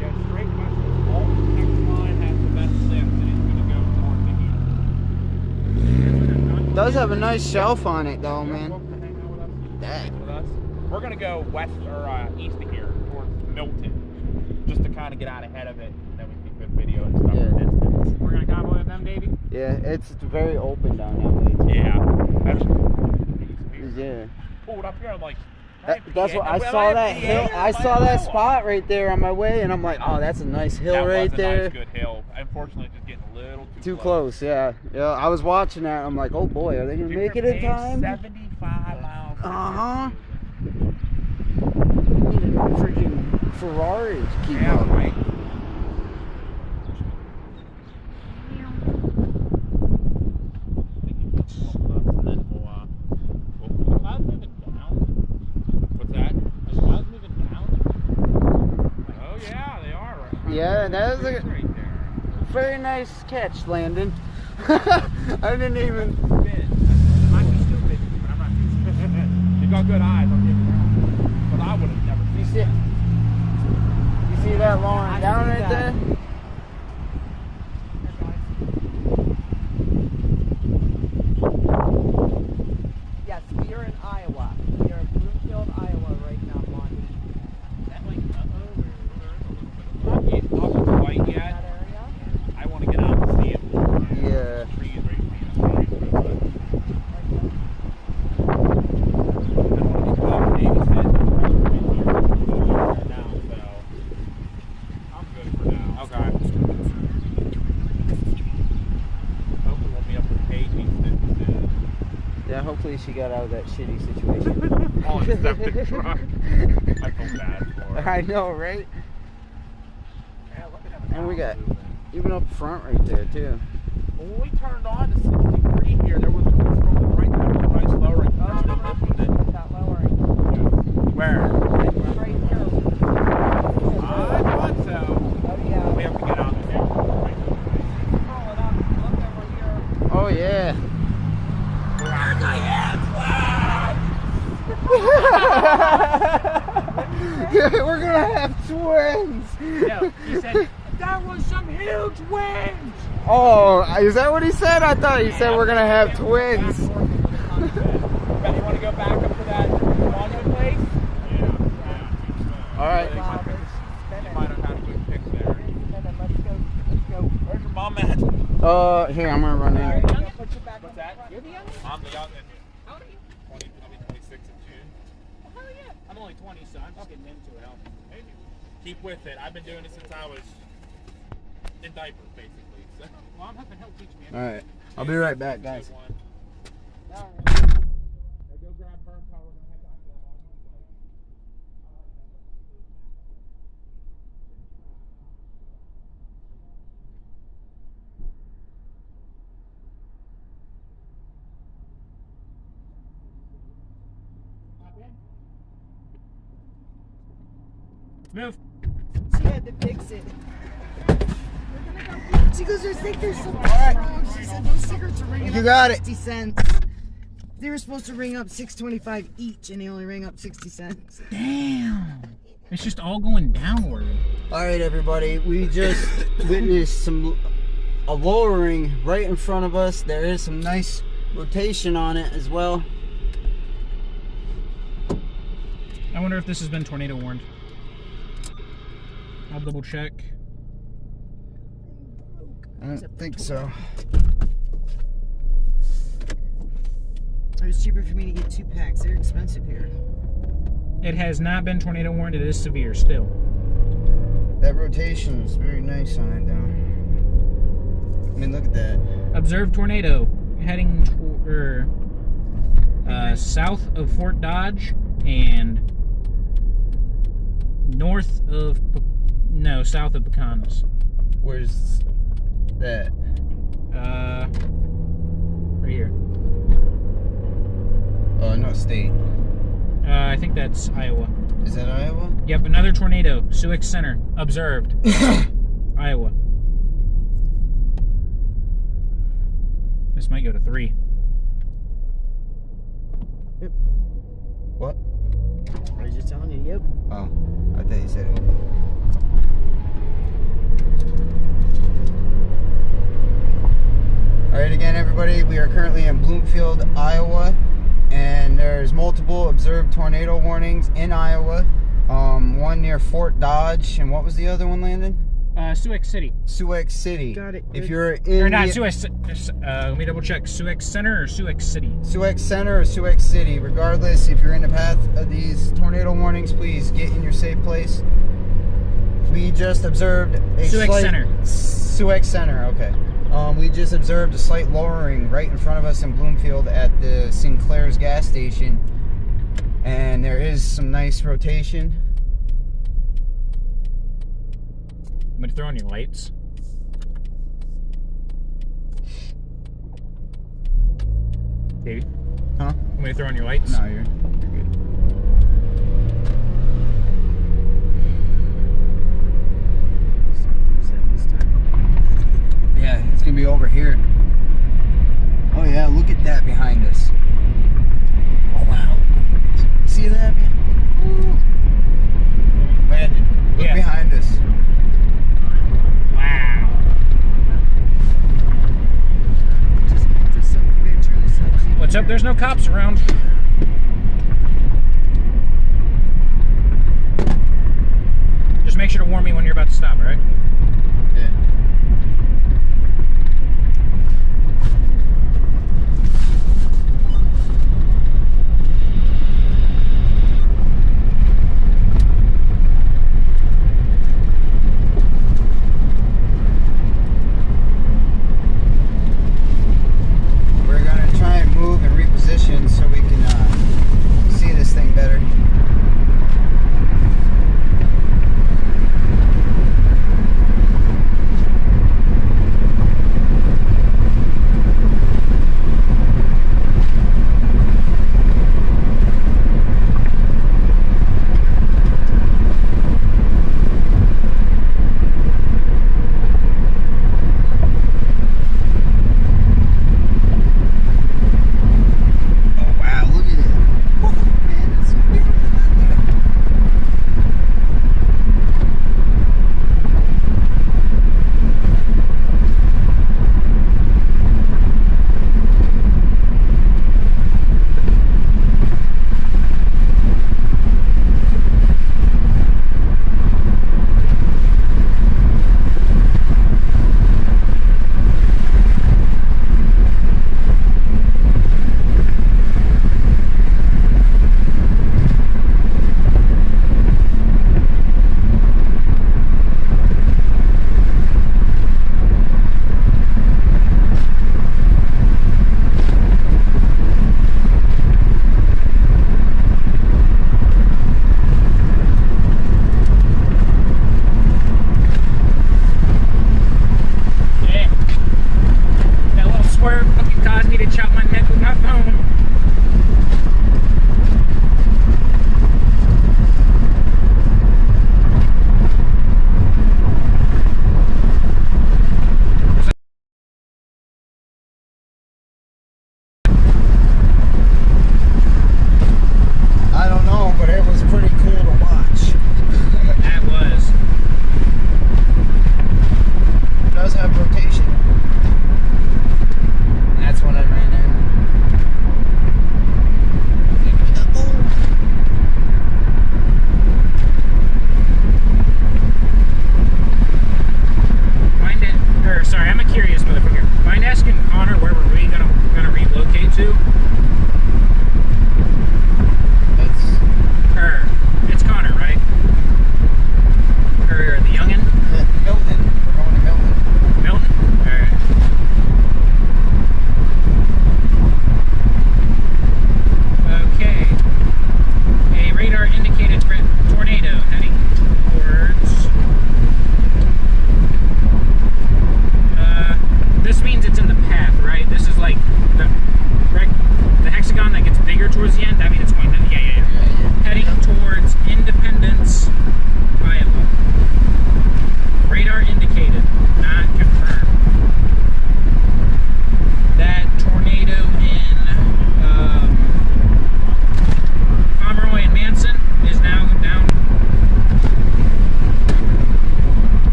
Yeah, straight west of all the next line has the best lift, and it's going to go north of here. Does have a nice shelf on it though, man. Dang. We're going to go west or east of here towards Milton, just to kind of get out ahead of it, and then we can get video and stuff. Yeah. We're going to convoy with them, Davey? Yeah, it's very open down that way. Yeah. Yeah. Pulled up here, I'm like, That's what I saw that hill. I saw that spot right there on my way, and I'm like, oh, that's a nice hill right there. That was a nice, good hill. Unfortunately, just getting a little too close. Yeah. I was watching that. I'm like, oh boy, are they gonna make it in time? 75 miles. Need a freaking Ferrari to keep up. Right. Yeah, that was a very nice catch, Landon. I didn't even. Might be stupid, but I'm not stupid. You got good eyes, I'll give you that. But I would have never seen that. You see that long down right there? Yes, we are in Iowa. We are in Bloomfield, Iowa right now, Monty. That like not quite yet. That area? I want to get out and see it. Yeah. Trees right Yeah, hopefully she got out of that shitty situation. On the septic truck. I feel bad for her. I know, right? Yeah, look at And we got even up front right there too. Well, when we turned on to 63 here, there was a from the right to the nice lowering. That lowering. Where? Right here. I thought so. Oh, yeah. We have to get out there. Scroll it up. Look over here. Oh yeah. We're gonna have twins. No, he said that was some huge winds. Oh, is that what he said? I thought he said we're gonna have twins. You want to go back up to that monument place? Yeah. All right. You might have had a good pick there. Let's go. Where's your mom at? Here, I'm gonna run in. Put you back. What's that? You're the youngest? I'm the youngest. How old are you? 20, I'll be 26 in June. Oh, hell yeah. I'm only 20, so I'm just getting into it. Maybe. Keep with it. I've been doing it since I was in diapers, basically. So. Well, I'm hoping he'll teach me. All right. I'll be right back, guys. Go grab her and tell her we're gonna head down to the monument place. Move. She had to fix it. She goes, I think there's something wrong. She said those cigarettes are ringing You up got it. 60 cents. They were supposed to ring up $6.25 each, and they only ring up 60 cents. Damn. It's just all going downward. All right, everybody. We just witnessed a lowering right in front of us. There is some nice rotation on it as well. I wonder if this has been tornado warned. I'll double check. I don't think so. It was cheaper for me to get 2 packs. They're expensive here. It has not been tornado warned. It is severe still. That rotation is very nice on it, though. I mean, look at that. Observed tornado heading toward south of Fort Dodge and south of Pecanas. Where's that? Right here. No, state. I think that's Iowa. Is that Iowa? Yep, another tornado. Sioux Center. Observed. Iowa. This might go to 3. Yep. What? I was just telling you, yep. Oh, I thought you said it. All right, again, everybody, we are currently in Bloomfield, Iowa, and there's multiple observed tornado warnings in Iowa. One near Fort Dodge, and what was the other one, Landon? Sioux City. Sioux City. Got it. If you're in Or not Sioux. Let me double check. Sioux Center or Sioux City? Sioux Center or Sioux City, regardless, if you're in the path of these tornado warnings, please get in your safe place. We just observed a Sioux Center. Sioux Center, okay. We just observed a slight lowering right in front of us in Bloomfield at the Sinclair's gas station, and there is some nice rotation. I'm gonna throw on your lights. Davey? Huh? I'm gonna throw on your lights. No, you're good. Yeah, it's gonna be over here. Oh yeah, look at that behind us. Oh wow. See that, man? Ooh. Landon, look behind us. Wow. What's up? There's no cops around. Just make sure to warn me when you're about to stop, all right? Yeah. We're gonna try and move and reposition so we can see this thing better.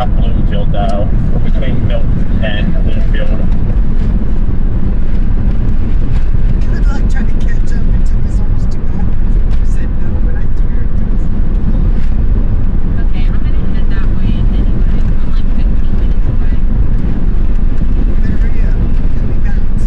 left Bloomfield though. We're between Milton and Bloomfield. Good luck trying to catch up. It took us almost 2 hours. You said no, but I swear it does. Okay, I'm gonna head that way anyway. I'm like 15 minutes away. Better hurry up. Then we bounce.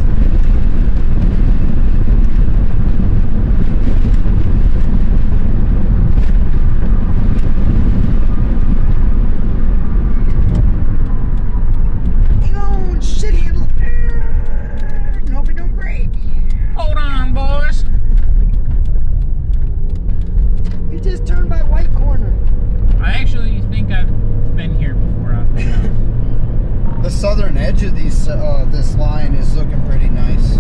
Hang on, shit handle. Hope it don't break. Hold on, boys. We just turned by White Corner. I actually think I've been here before. I don't know. The southern edge of these this line is looking pretty nice.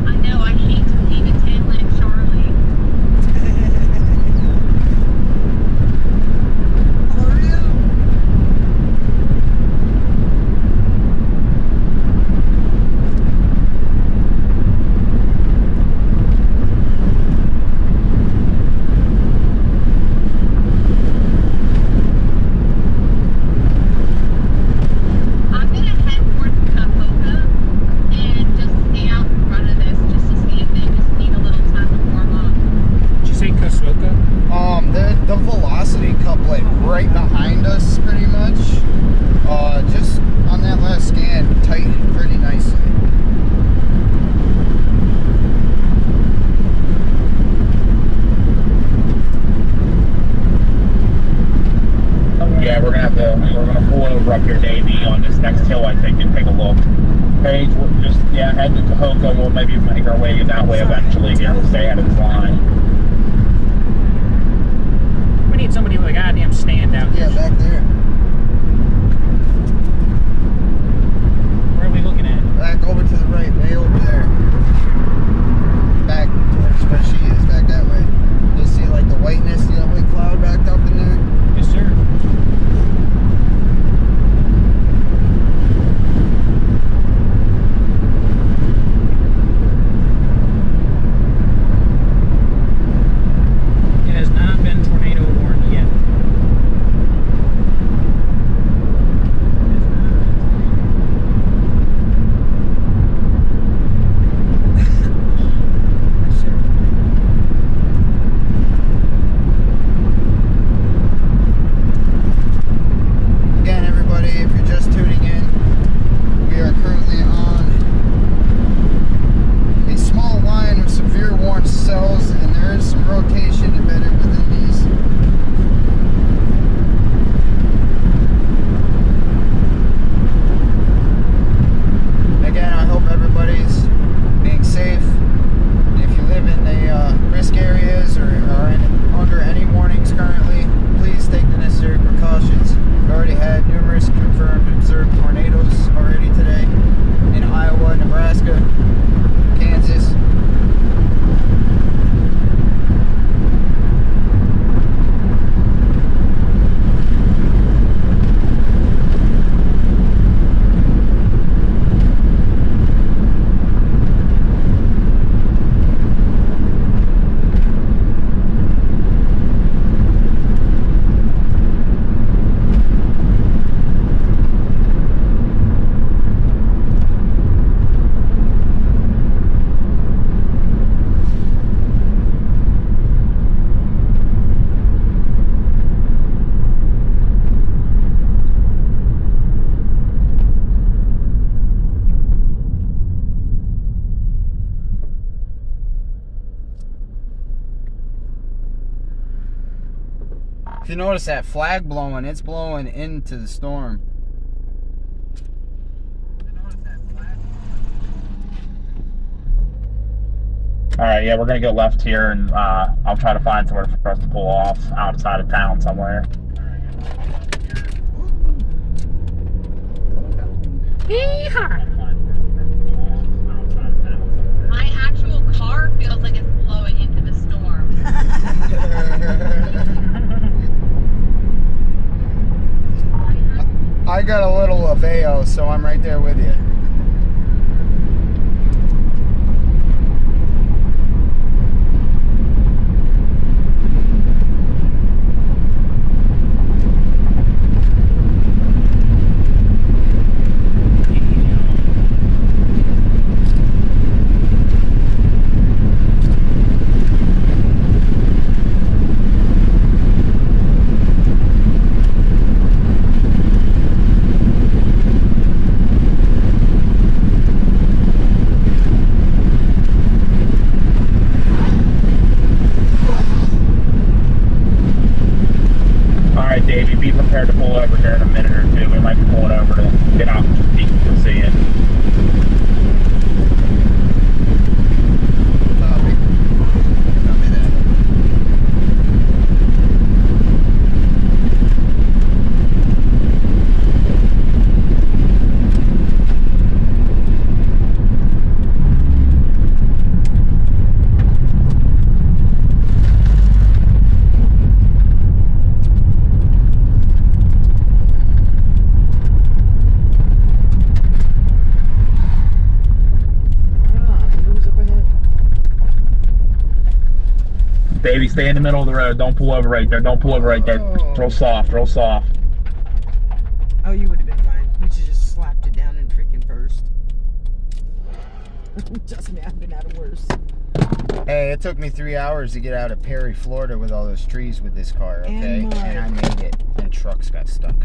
I know, I hate to leave it to Inland Charlie. Hurry up. I'm gonna head towards Cahoga and just stay out in front of this just to see if they just need a little time to warm up. Did you say Cahoga? The velocity couplet right behind us, pretty much. Just on that last scan, tightened pretty nicely. Yeah, we're gonna pull over up here, Davey, on this next hill, I think, and take a look. Paige, we're just head to Cahoga. We'll maybe make our way that way eventually here. We'll stay out of this line. We need somebody with a goddamn stand out here. Yeah, back there. Where are we looking at? Back over to the right, way over there. Back towards where she is, back that way. You'll see like the whiteness, see that white cloud backed up in there? Yes, sir. It has not been tornado warned yet. Again, everybody, if you're just tuning in, we are currently on a small line of severe warning cells, and there is some rotation embedded within these. Again, I hope everybody's being safe. If you live in the risk areas or are under any warnings currently, please take the necessary precautions. We already had numerous confirmed observed tornadoes already today in Iowa, Nebraska, Kansas. If you notice that flag blowing, it's blowing into the storm. All right, yeah, we're gonna go left here, and I'll try to find somewhere for us to pull off outside of town somewhere. My actual car feels like it's blowing into the storm. got a little Aveo, so I'm right there with you. Davey, be prepared to pull over here in a minute or two. We might be pulling over to get out so people can see it. Davey, stay in the middle of the road. Don't pull over right there. Don't pull over right there. Real soft, real soft. Oh, you would have been fine. You just slapped it down in freaking first. Trust me, I've been out of worse. Hey, it took me 3 hours to get out of Perry, Florida with all those trees with this car, okay? And I made it. And trucks got stuck.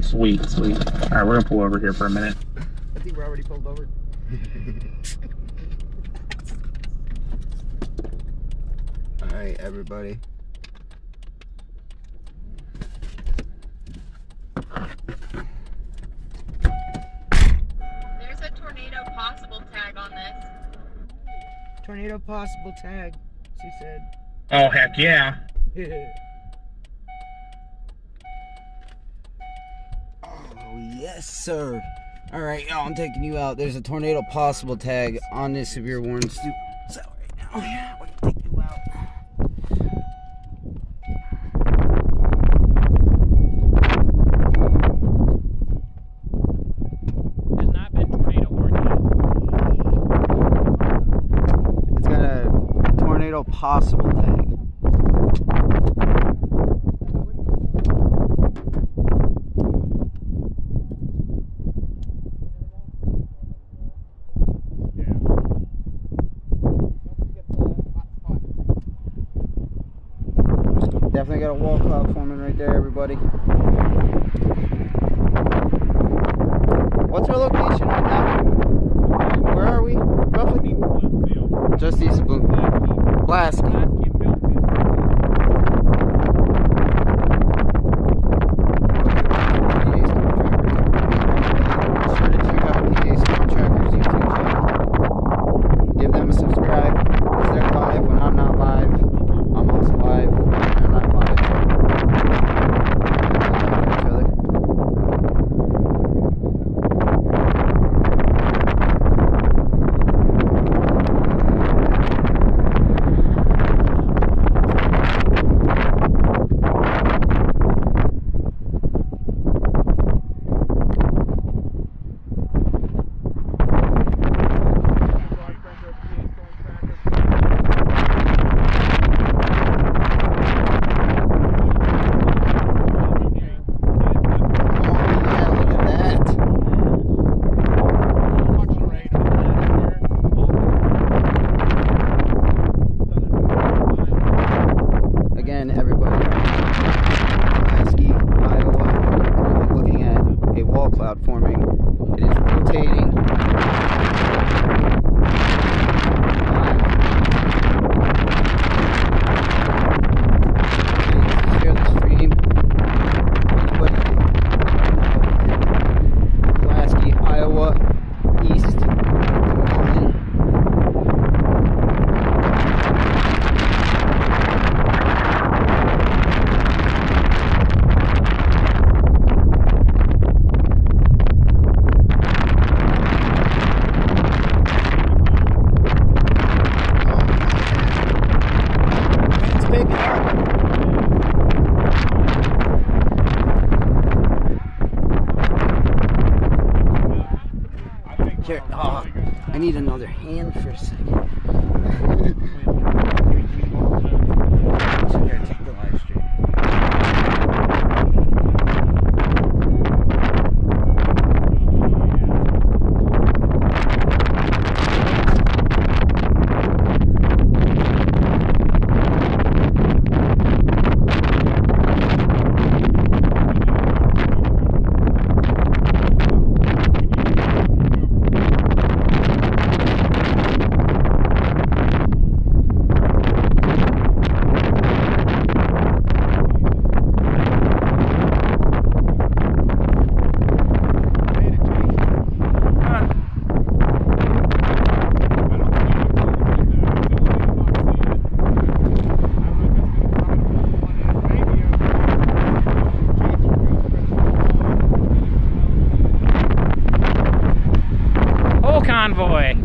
Sweet, sweet. All right, we're going to pull over here for a minute. I think we're already pulled over. Alright, everybody. There's a tornado possible tag on this. Tornado possible tag, she said. Oh, heck yeah. Oh, yes, sir. Alright, y'all, I'm taking you out. There's a tornado possible tag on this severe warning cell right now. Yeah, we're gonna take you out. Has not been tornado warned yet. It's got a tornado possible tag. Definitely got a wall cloud forming right there, everybody. What's our location right now? Where are we? Roughly? Just east of Bloomfield. Lasky. another hand for a second. Yeah, take the live stream. Convoy.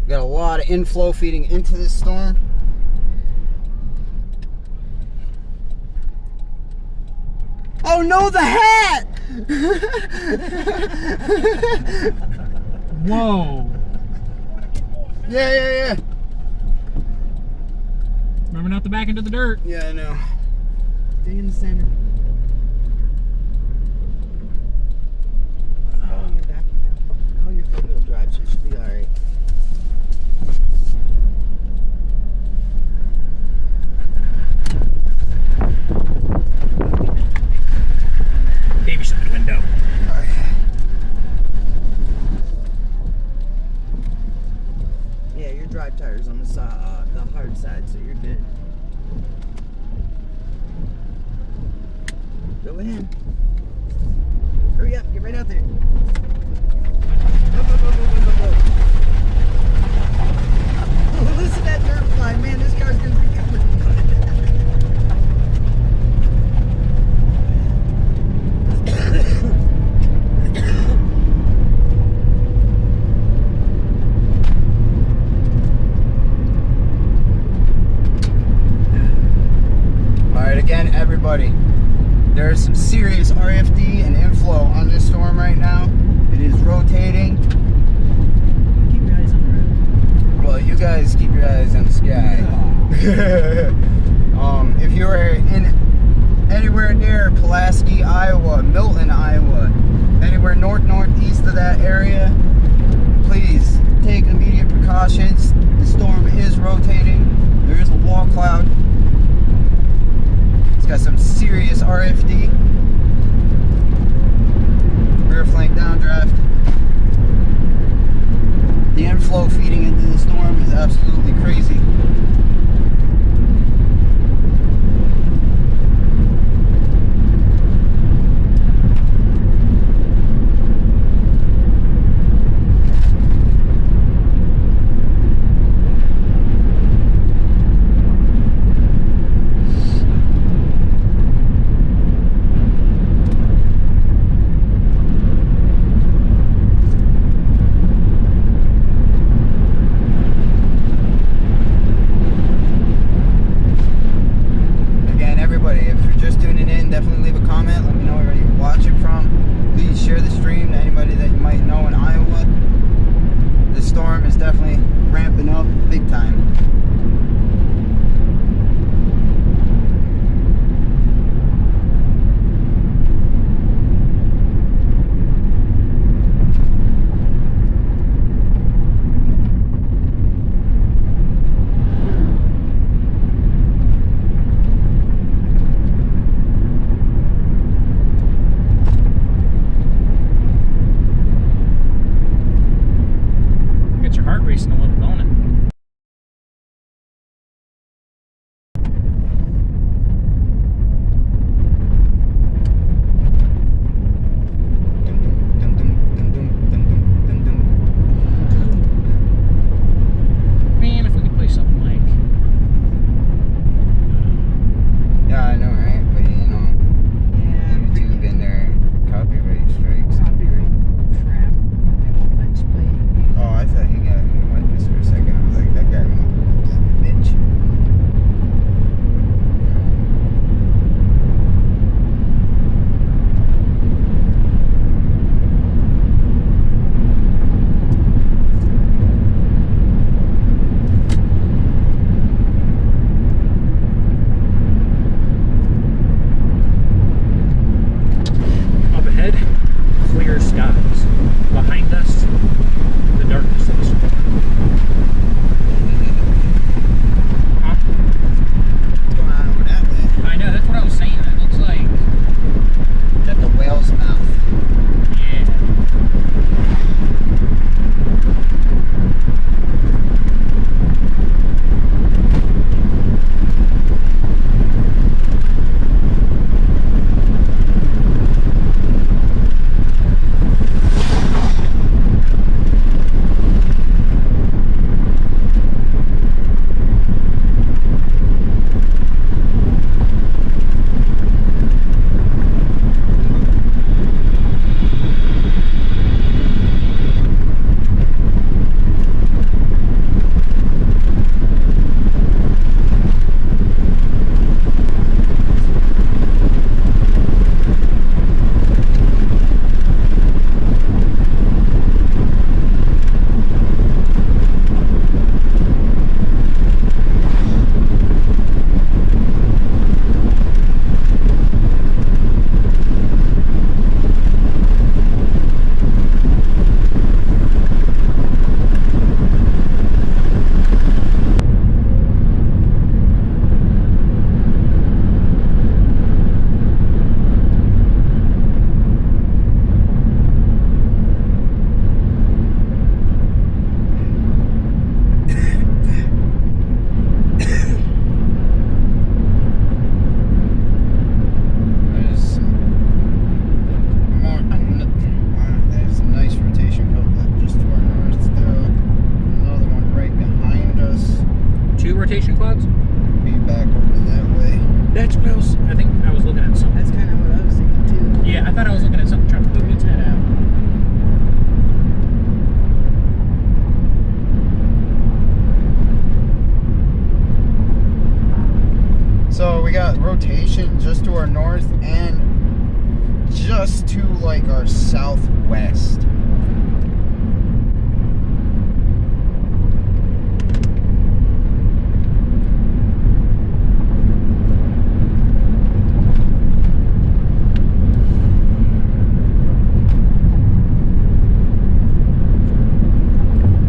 Got a lot of inflow feeding into this storm. Oh no, the hat! Whoa! Yeah. Remember not to back into the dirt. Yeah, I know. Stay in the center. Oh, you're back down. Oh, you're four-wheel drive, so you should be alright. Baby, shut the window. Yeah, your drive tire's on the side, the hard side, so you're good. Go in. Hurry up, get right out there. Go. Oh, listen to that dirt fly, man. This car's gonna be good. Again, everybody, there is some serious RFD and inflow on this storm right now. It is rotating. Keep your eyes on the road. Well, you guys keep your eyes on the sky. If you are in anywhere near Pulaski, Iowa, Milton, Iowa, anywhere northeast of that area, please take immediate precautions. The storm is rotating. There is a wall cloud. It's got some serious RFD. Rear flank downdraft. The inflow feeding into the storm is absolutely crazy. rotation clouds? Be back over that way. That's what I was. I think I was looking at something. That's kind of what I was thinking too. Yeah, I thought I was looking at something trying to poke its head out. So we got rotation just to our north and just to like our southwest.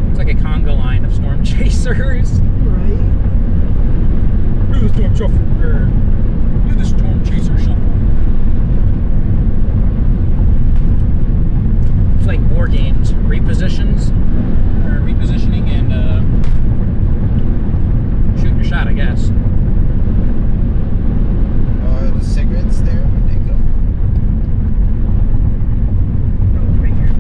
It's like a conga line of storm chasers. Right. Do the storm shuffle. Do the storm chaser shuffle. It's like war games, repositioning and shooting your shot, I guess. The cigarettes there, where'd they go? Right here.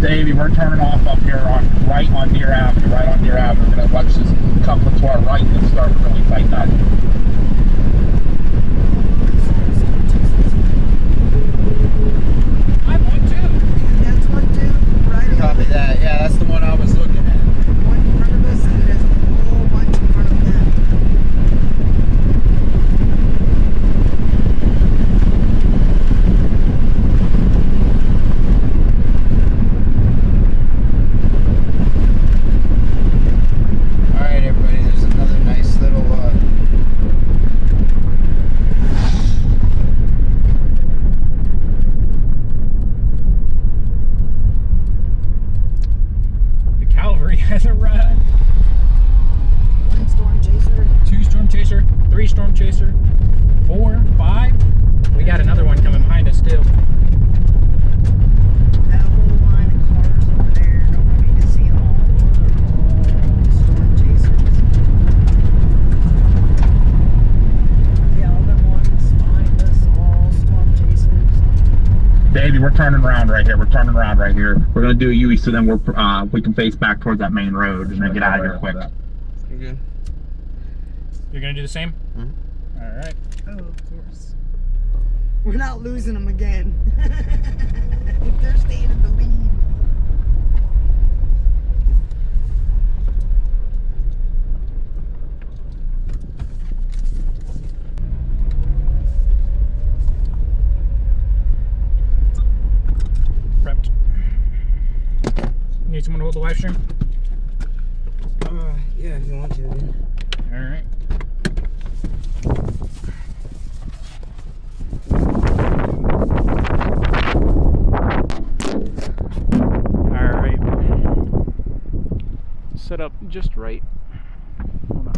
Davey, we're turning off up here right on Deer Avenue. We're gonna watch this couple to our right and then start to really tighten up. I want to. That's one too. Right over Copy that. Yeah, that's the one I was looking at. one in front of us, and there's a whole bunch in front of them. All right, everybody. There's another nice little. The cavalry has arrived. One storm chaser. 2 storm chaser, 3 storm chaser, 4, 5. We got another one coming behind us too. That whole line of cars over there. Nobody can see them all. Storm chasers. Yeah, all them ones behind us, all storm chasers. Davey, we're turning around right here. We're gonna do a U-E so then we can face back towards that main road and then get out of here quick. Okay. You're gonna do the same? Mm-hmm. All right. Oh, of course. We're not losing them again. If they're staying in the lead. Prepped. Need someone to hold the live stream? Yeah, if you want to, dude. All right. All right. Set up just right. Hold on.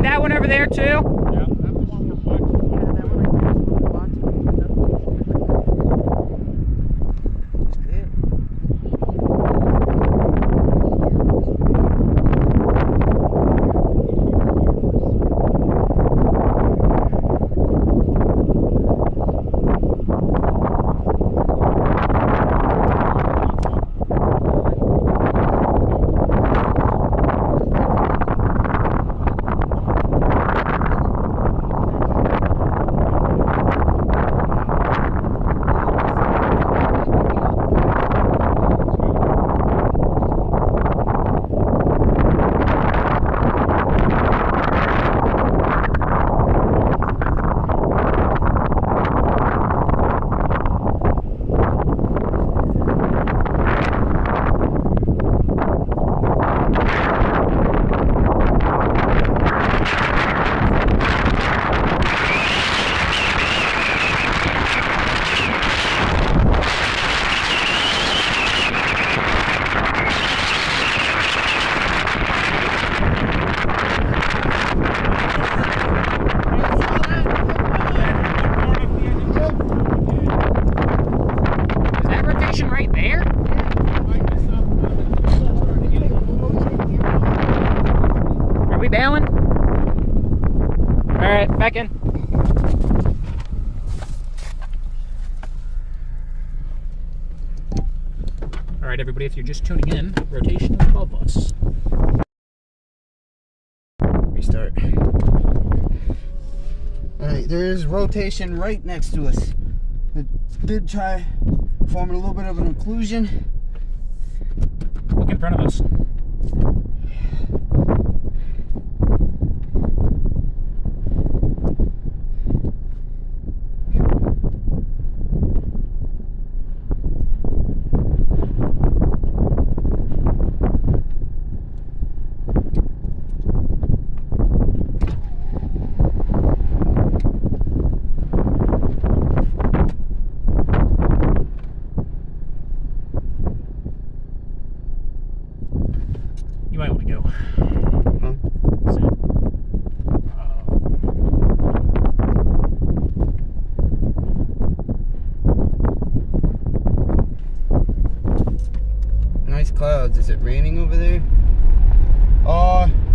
that one over there too? Yeah, that's the one we're watching. Yeah, that one right there is what we're watching. It's good. bailing? Alright, back in. Alright everybody, if you're just tuning in, rotation above us. Restart. Alright, there is rotation right next to us. It did try forming a little bit of an occlusion. Look in front of us. You might want to go. Huh? Nice clouds. Is it raining over there?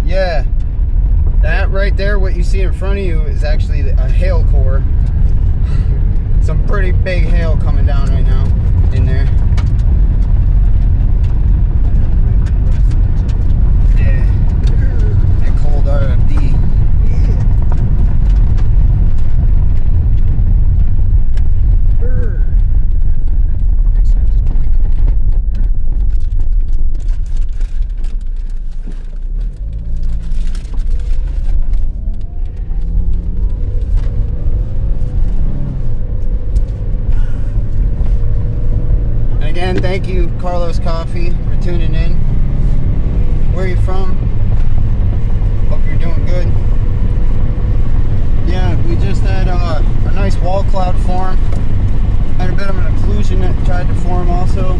Yeah. That right there, what you see in front of you, is actually a hail core. Some pretty big hail coming down right now in there. Yeah. That cold RFD. Again, thank you, Carlos Coffee, for tuning in. Where are you from? Hope you're doing good. Yeah, we just had a nice wall cloud form. Had a bit of an occlusion that tried to form also.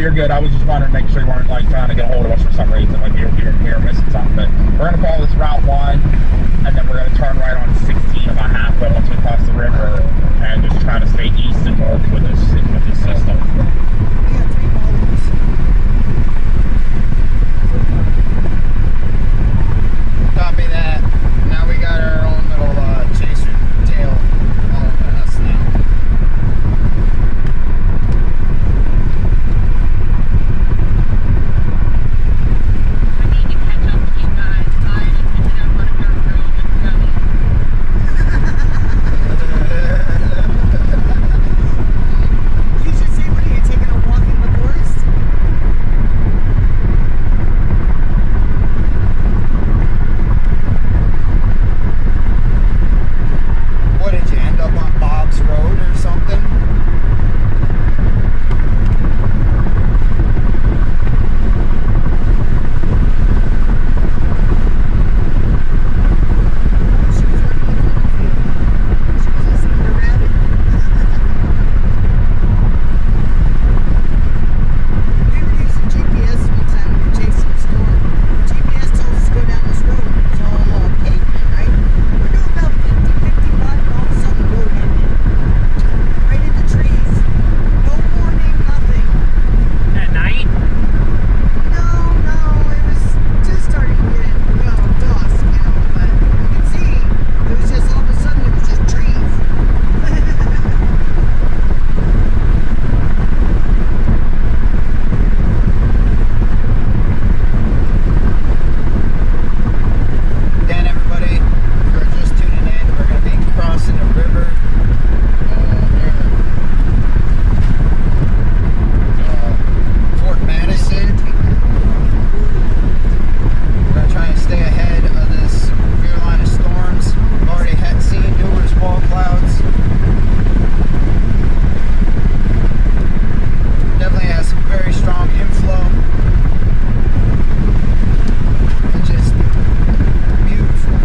you're good. I was just wondering, make sure you weren't like trying to get a hold of us for some reason, like we were missing something. But we're gonna follow this Route 1, and then we're gonna turn right on 16 about halfway once we cross the river, and just try to stay east and north with this system. We got 3 followers. Copy that. Now we got our own little chaser tail following us now. I need to catch up with you guys. I ended up on a dirt road with Gummy. You should say, what are you taking a walk in the forest? What did you end up on Bob's Road or something? She was already in Bloomfield. She was listening to rabbit. We were using GPS one time we were chasing a storm. GPS told us to go down this road. It was all pavement, right? We're doing about 50, 55, and all of a sudden the road ended. Right into trees. No warning, nothing. At night? No, it was just starting to get, dusk, but you can see, it was just all of a sudden, it was just trees. Again, everybody, if you're just tuning in, we're going to be crossing the river near Fort Madison. We're going to try and stay ahead of this severe line of storms. We've already seen numerous wall clouds. Definitely has some very strong inflow. It's just beautiful.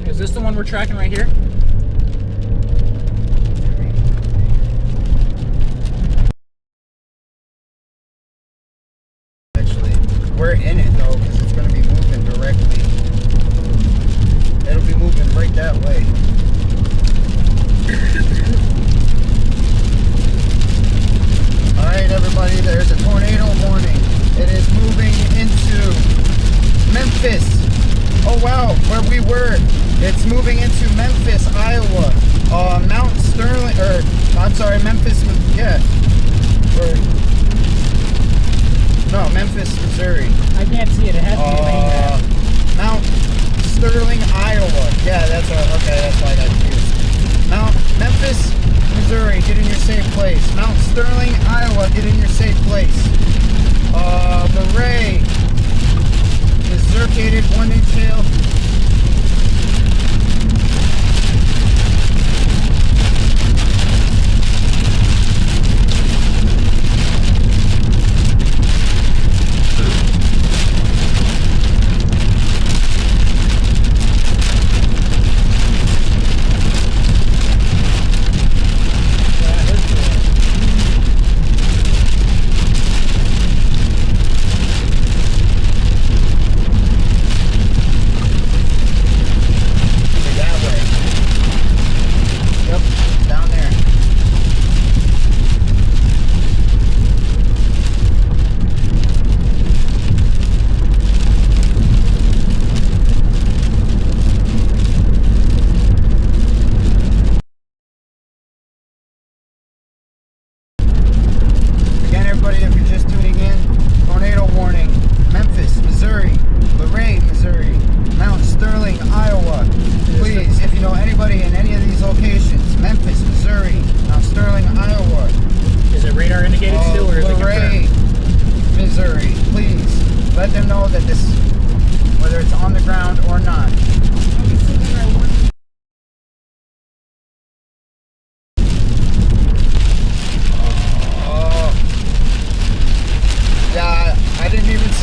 Is this the one we're tracking right here? Actually, we're in it though, because it's going to be moving directly. It'll be moving right that way. Alright, everybody, there's a tornado warning. It is moving into Memphis. Oh wow, where we were. It's moving into Memphis, Iowa. Mount Sterling, Memphis, yeah. No, Memphis, Missouri. I can't see it. It has to be rain. Mount Sterling, Iowa. Yeah, okay, that's why I got confused. Mount Memphis, Missouri, get in your safe place. Mount Sterling, Iowa, get in your safe place. Luray, Missouri, 1-inch hail.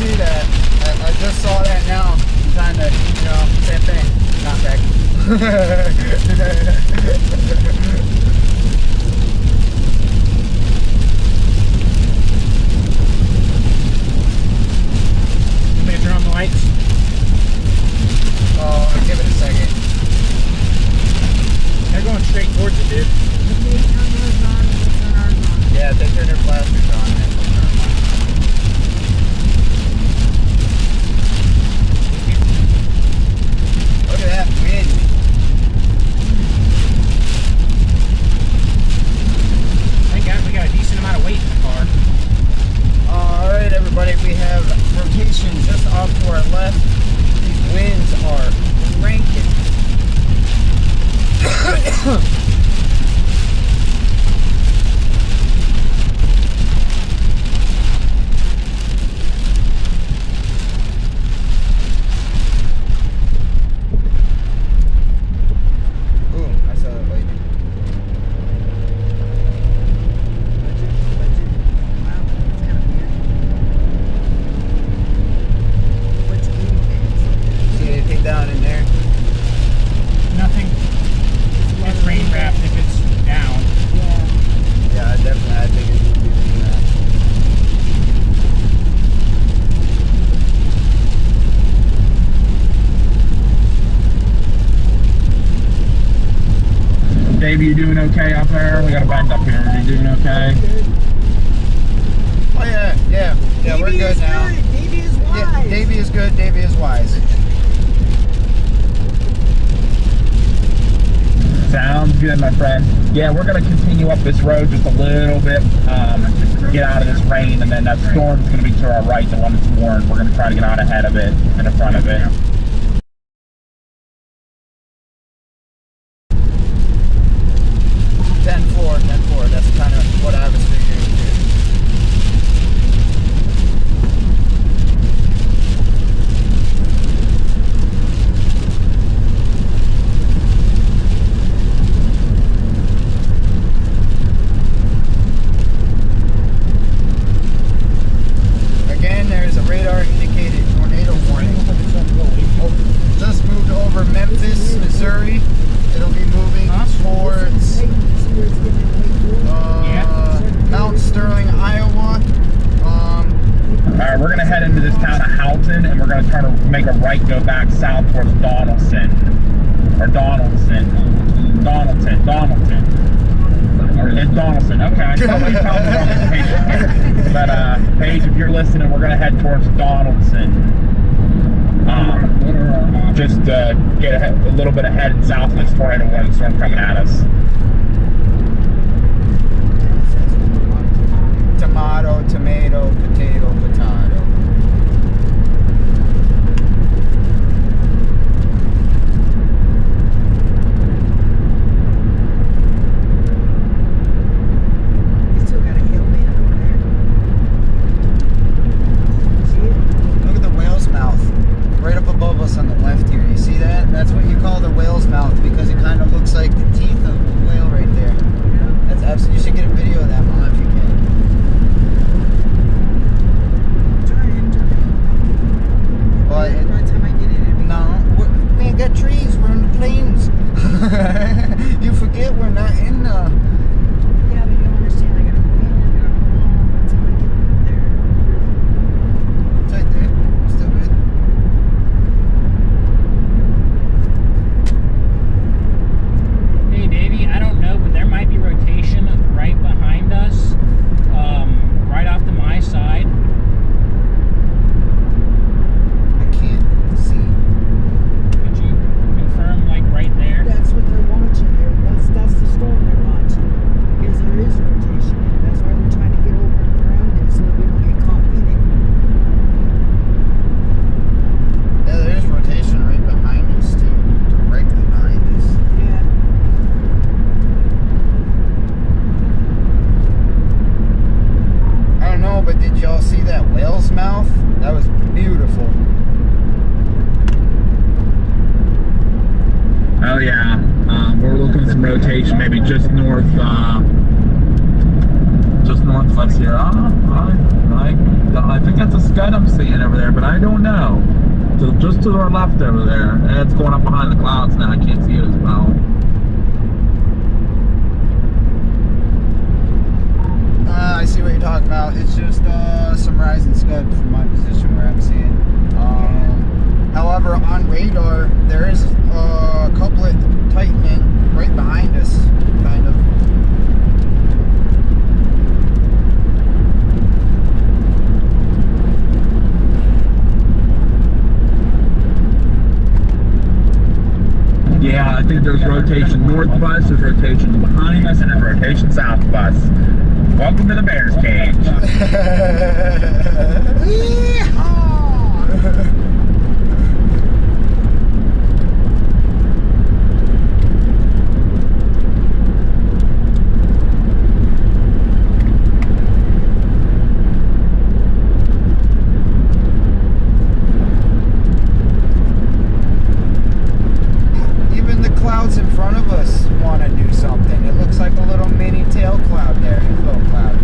see that. I just saw that now. I'm trying to, you know, same thing. Not back. You may turn on the lights. Oh, give it a second. They're going straight towards it, dude. Yeah, if they turn their flashers on, then we'll turn them on. Look at that wind. Thank God we got a decent amount of weight in the car. Alright, everybody, we have rotation just off to our left. These winds are cranking. Down in there. Nothing. It's rain wrapped if it's down. Yeah, definitely. I think it would be doing that. Dave, you doing okay out there? We got a band up here. You doing okay? Oh yeah, we're good now. Davey is wise. Yeah, Davey is good. Davey is wise. Sounds good, my friend. Yeah, we're going to continue up this road just a little bit, get out of this rain, and then that storm's going to be to our right, the one that's warned. We're going to try to get out ahead of it and in front of it. 10-4. That's kind of what I was figuring too. Again, there's a radar indicated tornado warning. Just moved over Memphis, Missouri. It'll be moving towards Mount Sterling, Iowa. Alright, we're going to head into this town of Houghton, and we're going to try to make a right go back south towards Donaldson. Or Donaldson. It's Donaldson. Okay. Somebody tell me on this page here. But, Paige, if you're listening, we're going to head towards Donaldson. Just get a little bit ahead and south of this tornado warning storm coming at us. Tomato, potato. You still got a hill man over there. See it? Look at the whale's mouth right up above us on the left here. You see that? That's what you call the whale's mouth because it kind of looks like the teeth of the whale right there. That's absolutely. You should get a video of that, Mom, if you can. But By the time I get in it, no, we ain't got trees. We're in the plains. You forget we're not in the. yeah, but you don't understand. I gotta go in there. By the time I get there. It's right there. Still good. Hey, Davey, I don't know, but there might be rotation right behind us, right off to my side. I can't see. Could you confirm, like, right there? That's what they're watching. That's the storm they're watching. Because there is rotation. That's why they're trying to get over and around it so that we don't get caught in it. Yeah, there's rotation right behind us too. Directly behind us. Yeah. I don't know, but did y'all see that whale's mouth? That was beautiful. Oh yeah, we're looking at some rotation, maybe just north just north of us here. I think that's a scud I'm seeing over there, but I don't know. Just to our left over there. And it's going up behind the clouds now. I can't see it as well. I see what you're talking about. It's just some rising scud from my position where I'm seeing. However, on radar, there is a couplet tightening right behind us, kind of. Yeah, I think there's rotation north of us, there's rotation behind us, and there's rotation south of us. Welcome to the Bears cage. Even the clouds in front of us want to do something. It looks like a little mini tail cloud there, inflow cloud.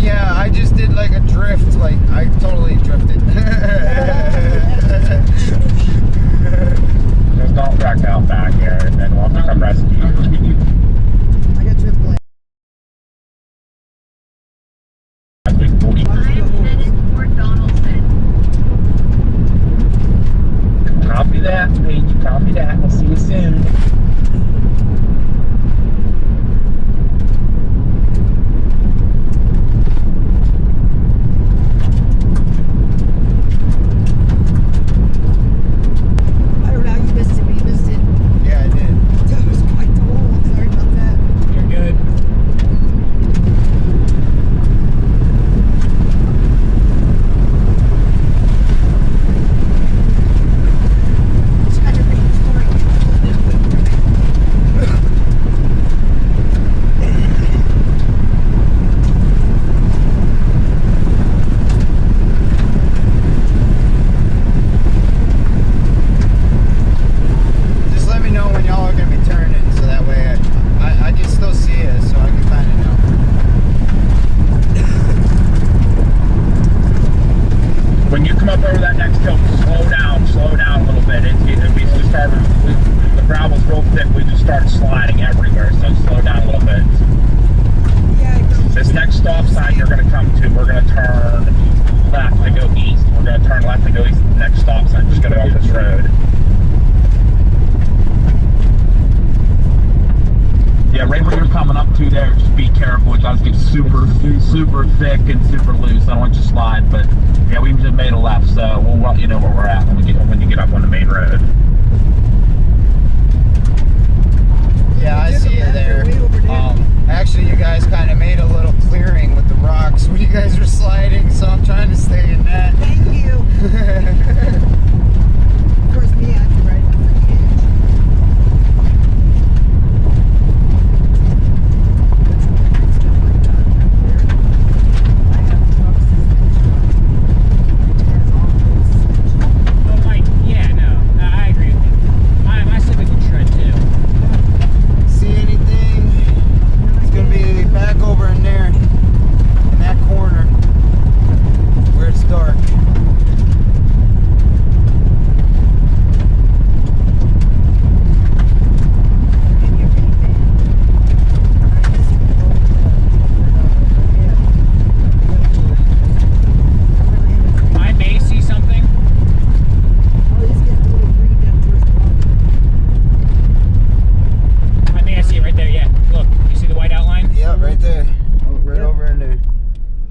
Yeah, I just did like a drift. Like I totally drifted. Just don't wreck out back here, and then we'll have to come rescue you. I got AAA. I am headed toward Donaldson. Copy that, Paige. Copy that. We'll see you soon. I don't know how you missed it, but you missed it. Yeah, I did. That was quite the hole. Sorry about that. You're good. Trying to reach for it. Just let me know when y'all are gonna be turning, so that way I can still see it, so I can kind of know. When you come up over that next hill, slow down a little bit. We just started, the gravel's real thick, we just started sliding everywhere, so slow down a little bit. Yeah, I know. This next stop sign you're going to come to, we're going to turn left to go east. We're going to turn left to go east. The next stop sign, just going to go off this road. Yeah, right where you're coming up to there, just be careful. It does get super thick and super loose. I don't want you to slide, but yeah, we just made a left, so we'll let you know where we're at when you get up on the main road. Yeah, I see you there. Way over there. Actually, you guys kind of made a little clearing with the rocks when you guys were sliding, so I'm trying to stay in that. Thank you. Of course, me, I have to ride the freaking edge. Stuff like that right there. I have truck suspension on it. It has off-road suspension. Oh, like, yeah, no. I agree with you. My Civic can shred too. See anything? It's gonna be back over in there, in that corner, where it's dark. I may see something. I think I see it right there, yeah. Look, you see the white outline? Yep, right there. Oh, right over in there.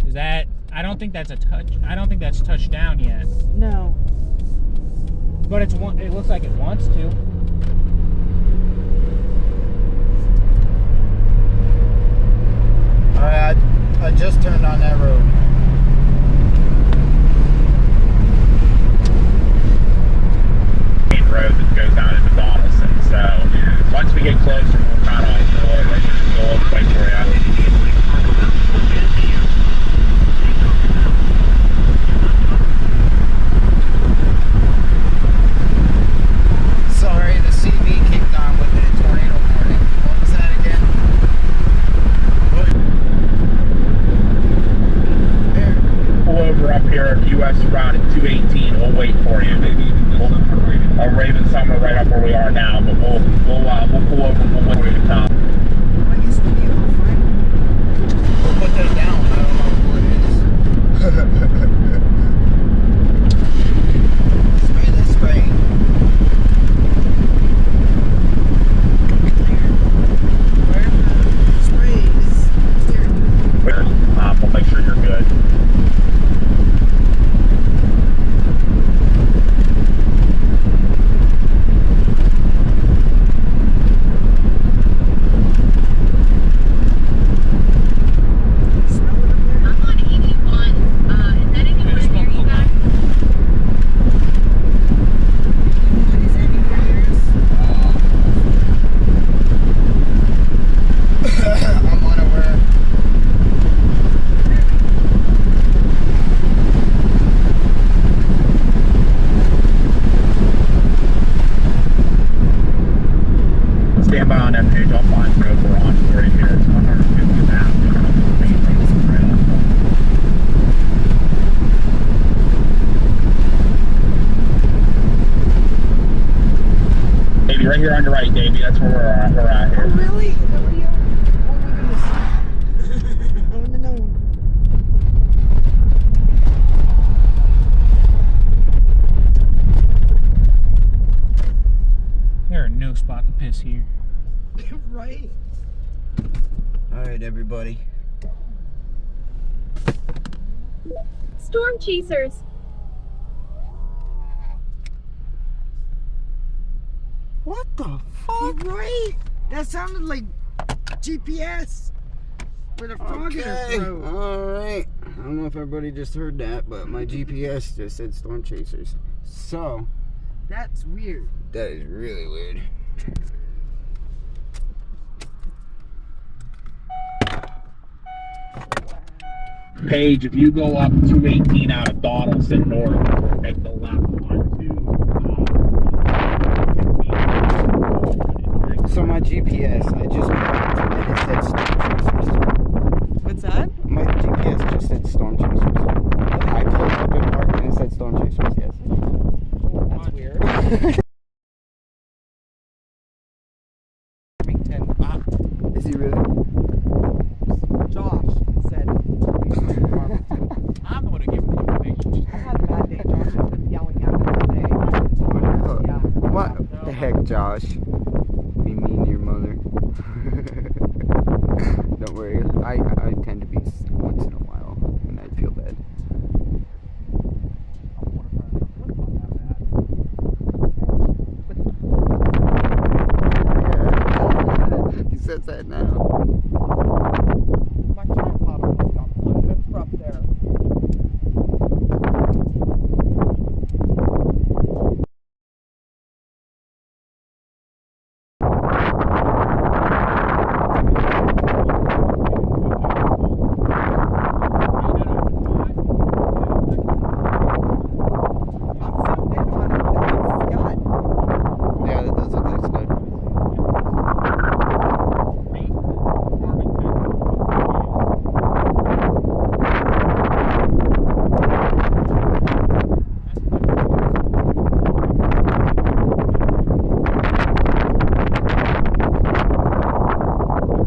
Is that, I don't think that's a touch, I don't think that's touched down yet. No. But it looks like it wants to. Alright, I just turned on that road. Main road that goes down into Donaldson. So once we get closer, we'll kind of wait for you. Sorry, the CV kicked on with it at tornado warning. What was that again? There. Pull over up here at US Route at 218. We'll wait for you. Or Raven somewhere right up where we are now, but we'll pull over and we'll wait for you to come. I guess the view will find. We'll put that down. I don't know what it is. Spray this spray. Where the spray is clear. We'll make sure you're good. I'm on 81. Is that anywhere near you guys? Is anywhere near us? I'm unaware. Stand by on that page. I'll find the road we're on. We're right here. It's 150 an hour. Main road is the rail. Davey, right here on your right, Davey. That's where we're at here. Oh, really? Is that where you are? Oh, my goodness. I want to know. There ain't no spot to piss here. Right? Alright, everybody. Storm chasers. What the fuck? Right? That sounded like GPS. With a frog in her throat. Alright. I don't know if everybody just heard that, but my GPS just said storm chasers. So, That's weird. that is really weird. Paige, if you go up 218 out of Donaldson North, make the left onto. So my GPS, I just marked and it said storm chasers. What's that? My GPS just said storm chasers. I pulled up and marked and it said storm chasers, yes. That's weird. Is he really? Josh said. I'm the one who gave him the information. I had a bad day. Josh has been yelling at me all day. Yeah. What the heck, Josh? Be mean to your mother. Don't worry, I tend to be once in a while, and I feel bad. Yeah. He says that now. My tripod almost got blown up there. I'm so big on it, but it's Scott. Yeah, that does look like Scott.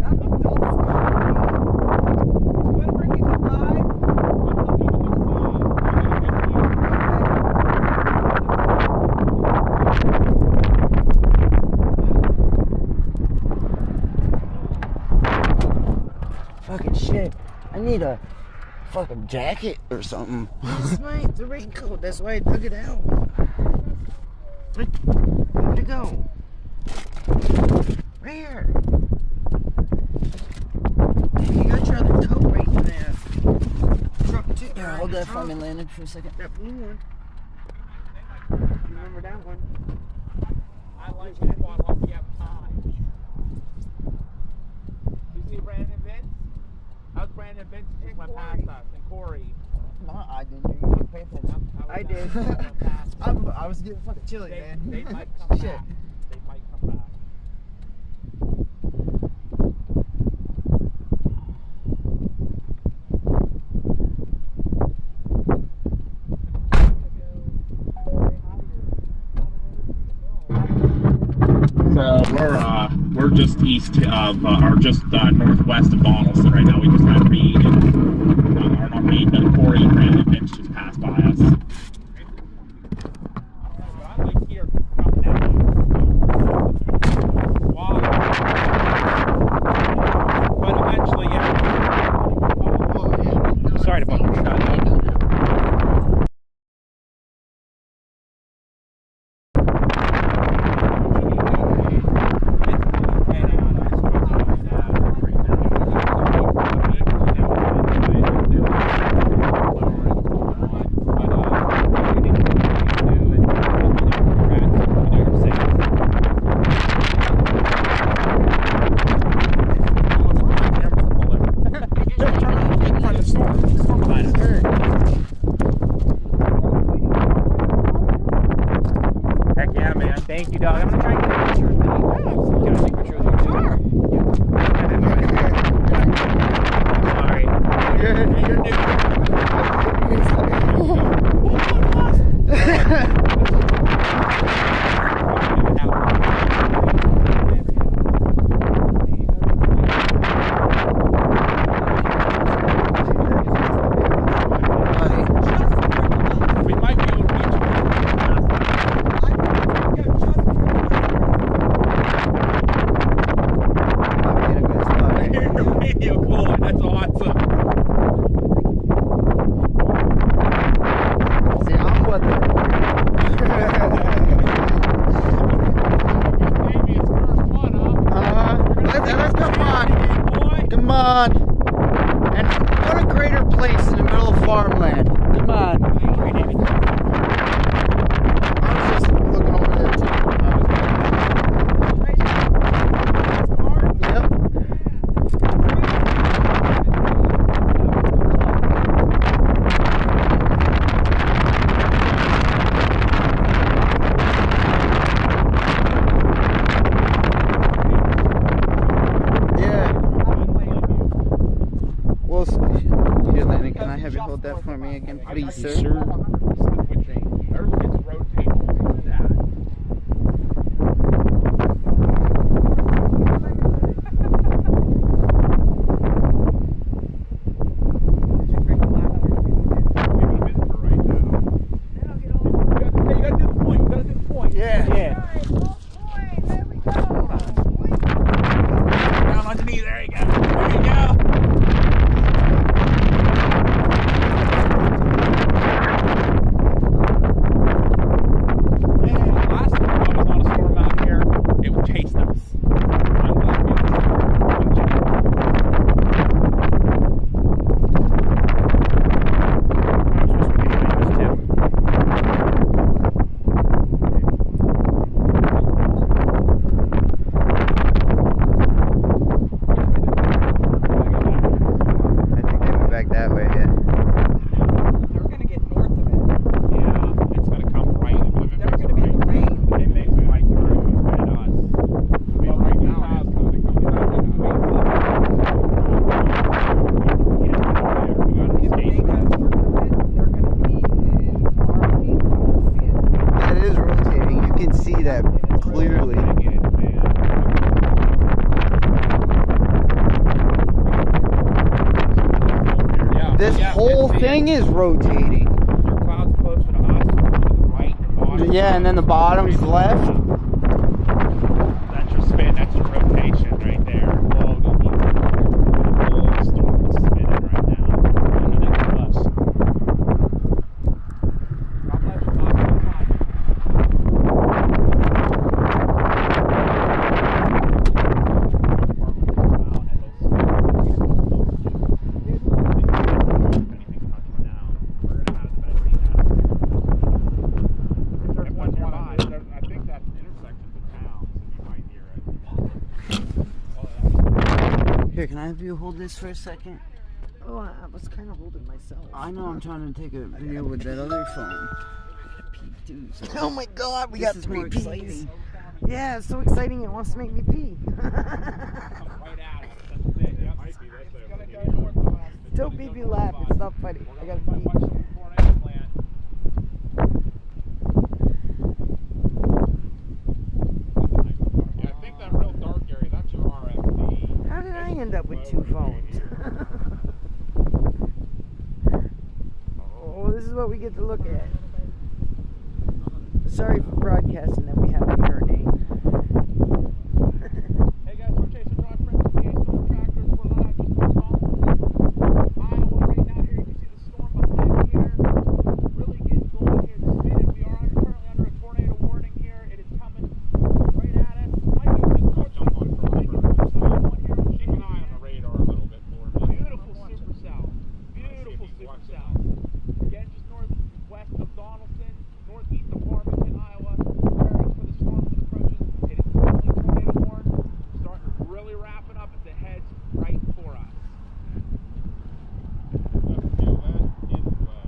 That looked all Scott. You wanna bring me some live? Fucking shit. I need a fucking jacket or something. That's right, the raincoat. That's why I dug it out. Where'd it go? Right here. You got your other coat right in there. Truck too. Here, hold that for me, Landon, for a second. That blue one. You remember that one? I like that one. Like you have time. You see Brandon Vince? How's Brandon Vince just went past us? And Corey. No, I didn't even pay attention. I did. I was getting fucking chilly, man. They might come Shit. back. They might come back. So we're just east of, or just northwest of Donaldson right now. We just had Reed and, or not Reed, but Corey and Brandon Finch just passed by us. But I like here coming down. Why? But eventually, yeah. Sorry to bump your shot. Heck yeah, man. Thank you, dog. I'm gonna try and get a picture with you. Can I take a picture with you? Sure. Sorry. You're new. on. And what a greater place in the middle of farmland. Come on. I was just looking over there too. Yep. Here, Landon, can I have you hold that for me again, please, sir? This whole thing is rotating. Your cloud's closer to us, to the right, the bottom. Yeah, and then the bottom's left. That's your spin, that's your rotation right there. Whoa, the whole storm is spinning right now. Under that bus. Here, can I have you hold this for a second? Oh, I was kind of holding myself. I know, I'm trying to take a video with that other phone. Too, so Oh my god, we got 3 peas. Exciting. Yeah, it's so exciting it wants to make me pee. Don't make me laugh, it's not funny. I gotta pee. How did I end up with 2 phones? Oh, this is what we get to look at. Sorry for broadcasting that we have to hear our name. Hey guys, we're chasing drive friends with Storm Tractors. We're live just north of Iowa right now. Here you can see the storm behind here. Really getting going here. It's spinning. We are currently under a tornado warning here. It is coming right at us. Mike, jump on for Keep an eye on the radar a little bit for me. Beautiful supercell. Beautiful supercell. Again, just northwest of Donaldson, northeast of Farmington, Iowa. Preparing for the storm that approaches. It is currently tornado warned. Starting to really wrapping up as it heads right for us. Feel that inflow.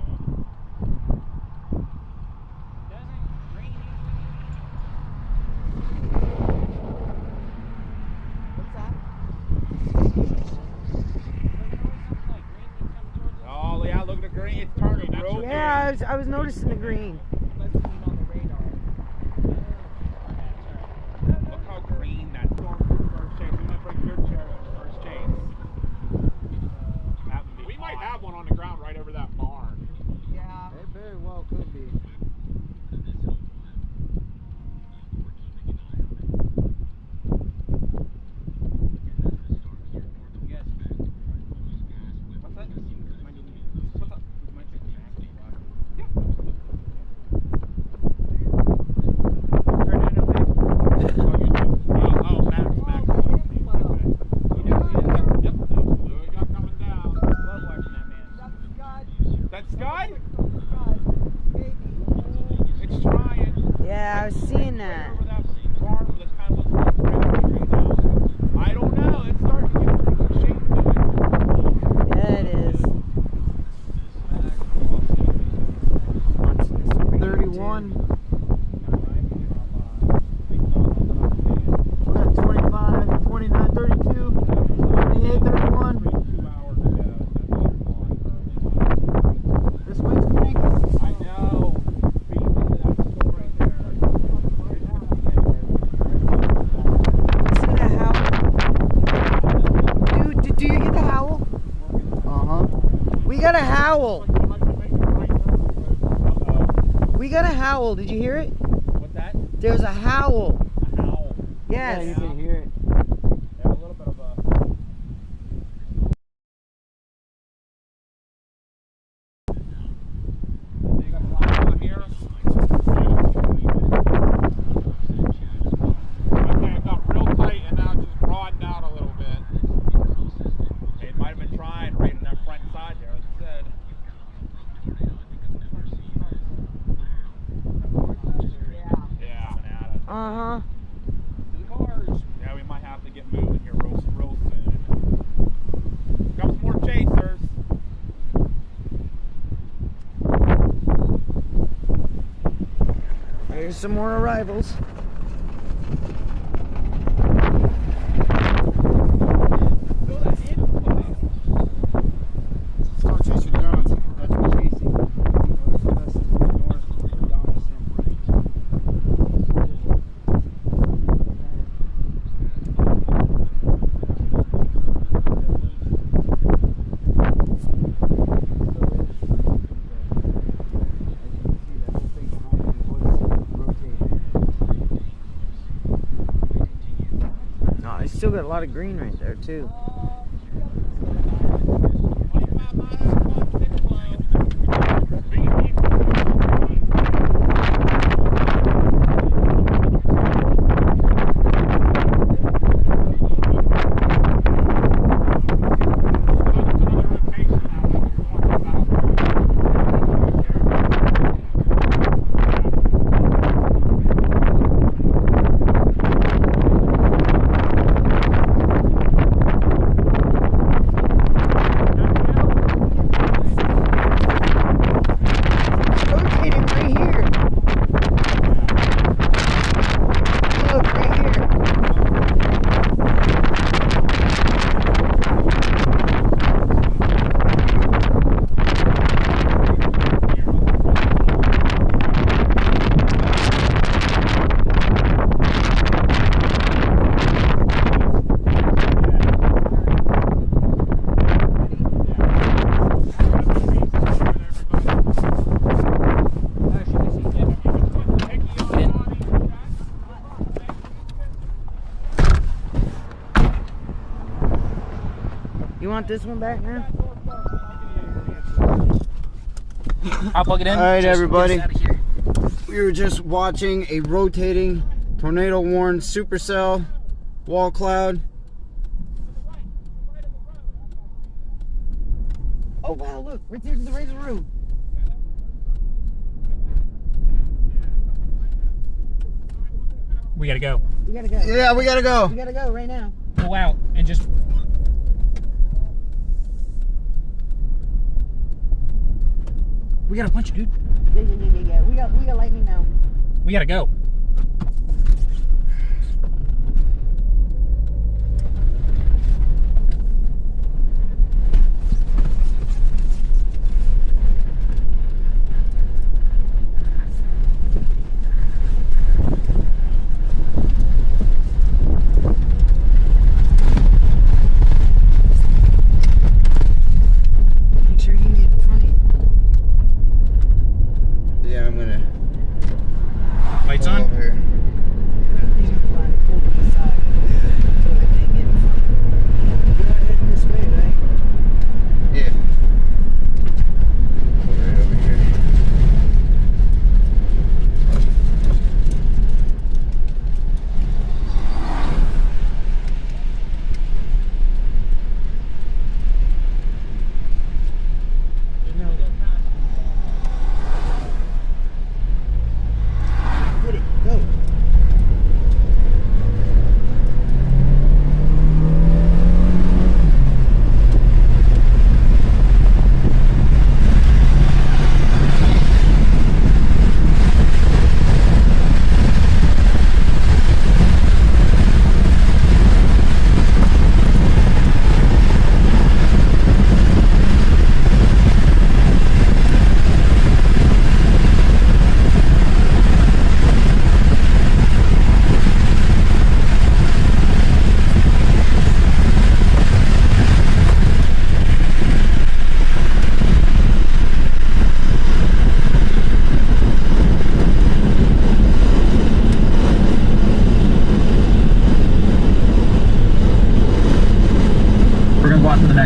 What's that? Oh yeah, look at the green. It's turning. Yeah, I was noticing the green. Look how green that storm first chase. We might break your chair on the first chase. We might have one on the ground right over that barn. Yeah. It very well could be. What's that? What's up? howl. We got a howl. Did you hear it? What's that? There's a howl. A howl. Yes. Yeah, you can hear it. Yeah, a little bit of a. You got the line out here? Okay, it got real tight and now just broadened out a little bit. It might have been trying right in that front side there, as I said. Yeah. Uh-huh. To the cars. Yeah, we might have to get moving here real soon. Got some more chasers. There's some more arrivals. Start chasing Johns. That's what chasing. No, I still got a lot of green right there too. Rotating right here. Look right here. You want this one back now? I'll plug it in. All right, Just everybody. get us out of here. We were just watching a rotating, tornado-warned supercell wall cloud. Oh wow, look, right there's the Razor Road. We gotta go. We gotta go. Yeah, we gotta go. We gotta go right now. Go out and just. We gotta punch it, dude. Yeah. We got lightning now. We gotta go. Make sure you can get in front of you. Yeah, I'm gonna. Lights on.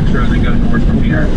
next road and go north from here.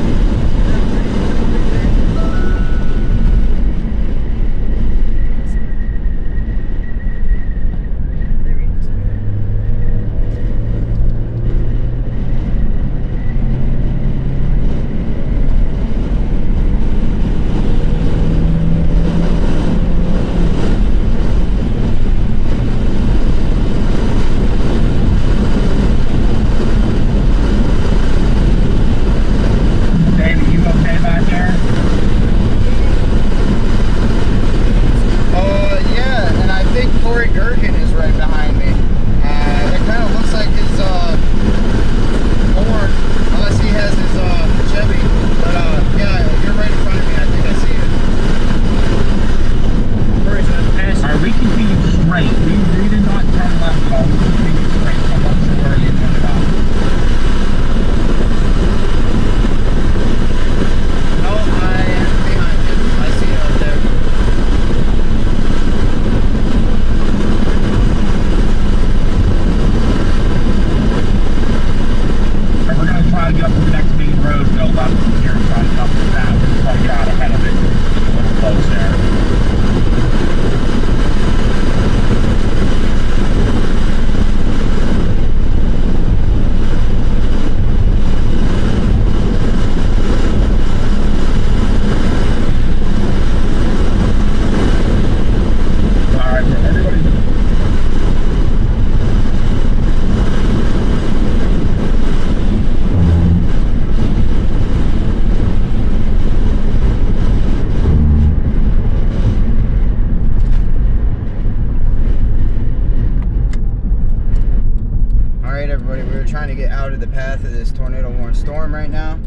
Trying to get out of the path of this tornado-warned storm right now.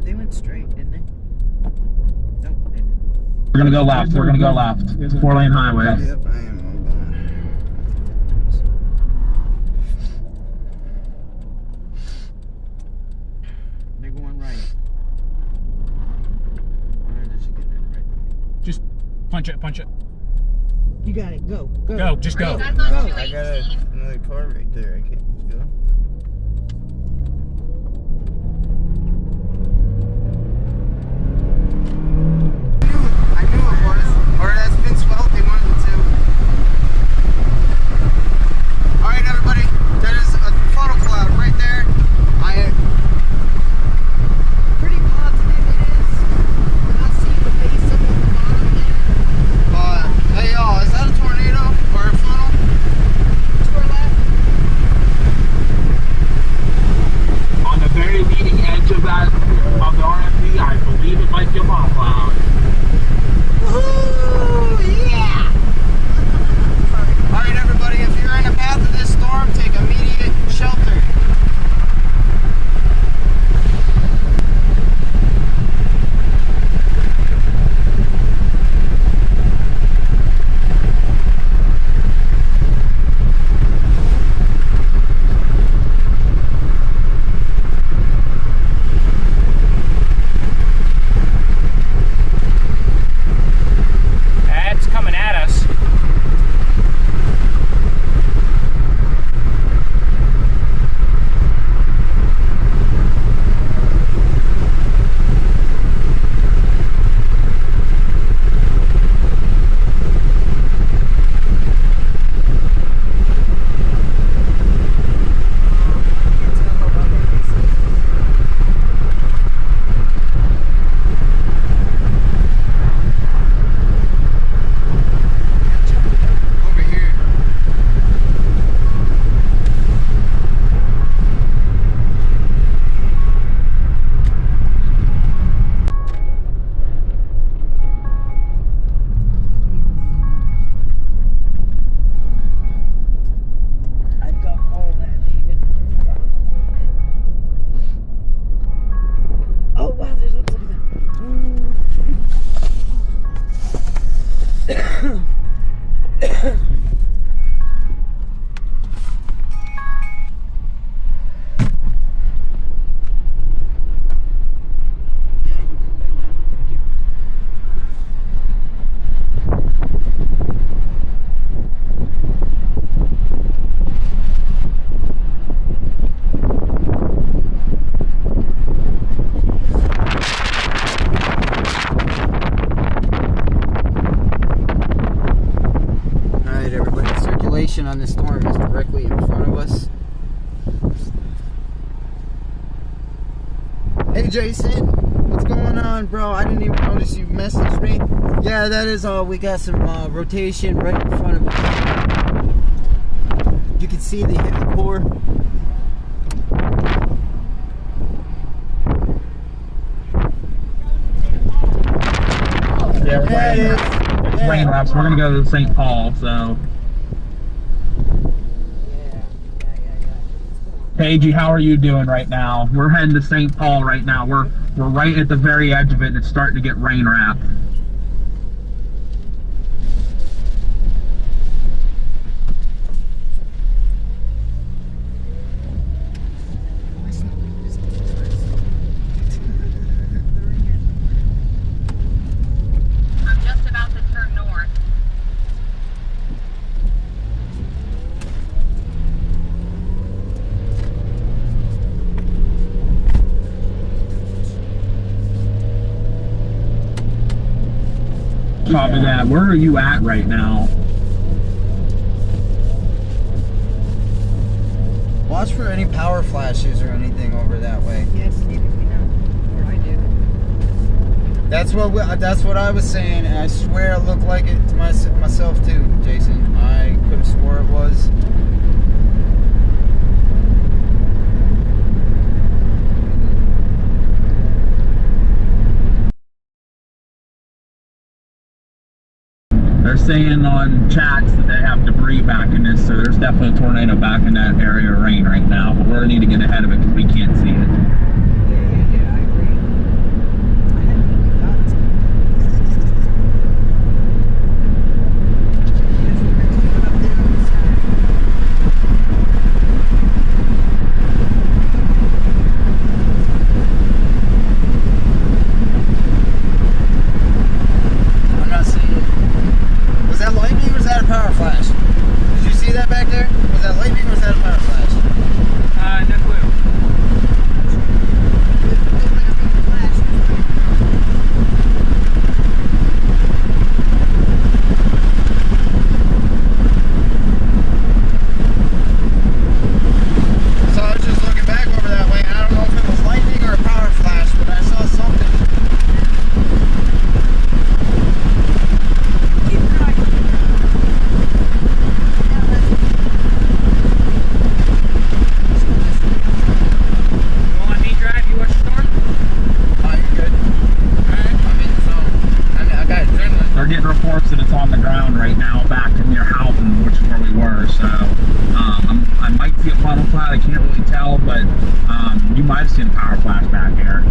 They went straight, didn't they? No, they didn't. We're gonna go left. We're gonna go left. 4-lane highway. Yep, I am. I'm going. They're going right. Why did she get that right? Just punch it, punch it. You got it. Go, go. Go, just go. That's No, on I got 218. another car right there. I can't just go. I knew it was. Or that's Vince felt they wanted it to. Alright, everybody. That is a photo cloud right there. I Pretty positive it is. We're not seeing the base of the bottom there. Hey y'all, is that a tornado or a funnel? To our left. on the storm is directly in front of us. Hey Jason, what's going on, bro? I didn't even notice you messaged me. Yeah, that is all. We got some rotation right in front of us. You can see the hidden core. Yeah, it's rain wraps. We're gonna go to St. Paul, so. Paige, how are you doing right now? We're heading to St. Paul right now. We're right at the very edge of it, and it's starting to get rain wrapped. I'm just about to turn north. Copy that. Where are you at right now? Watch for any power flashes or anything over that way. Yes, you know, or I do. That's what I was saying, and I swear it looked like it to myself too, Jason. I could have swore it was. They're saying on chats that they have debris back in this, so there's definitely a tornado back in that area of rain right now, but we're gonna need to get ahead of it because we can't see it. Yeah, I agree. I hadn't even got to There's a bridge going up there on the side. I'm not seeing it. Was that lightning or was that a power flash? Did you see that back there? Was that lightning or was that a power flash? No clue. It looked like a big flash. So I was just looking back over that way, and I don't know if it was lightning or a power flash, but I saw something. Keep your eye open. Yeah, that's You want me to drive? You watch the storm? Oh, you're good. Alright. I'm in the zone. I got adrenaline. They're getting reports that it's on the ground right now back near Houghton, which is where we were, so I might see a funnel cloud, I can't really tell, but you might have seen a power flash back there.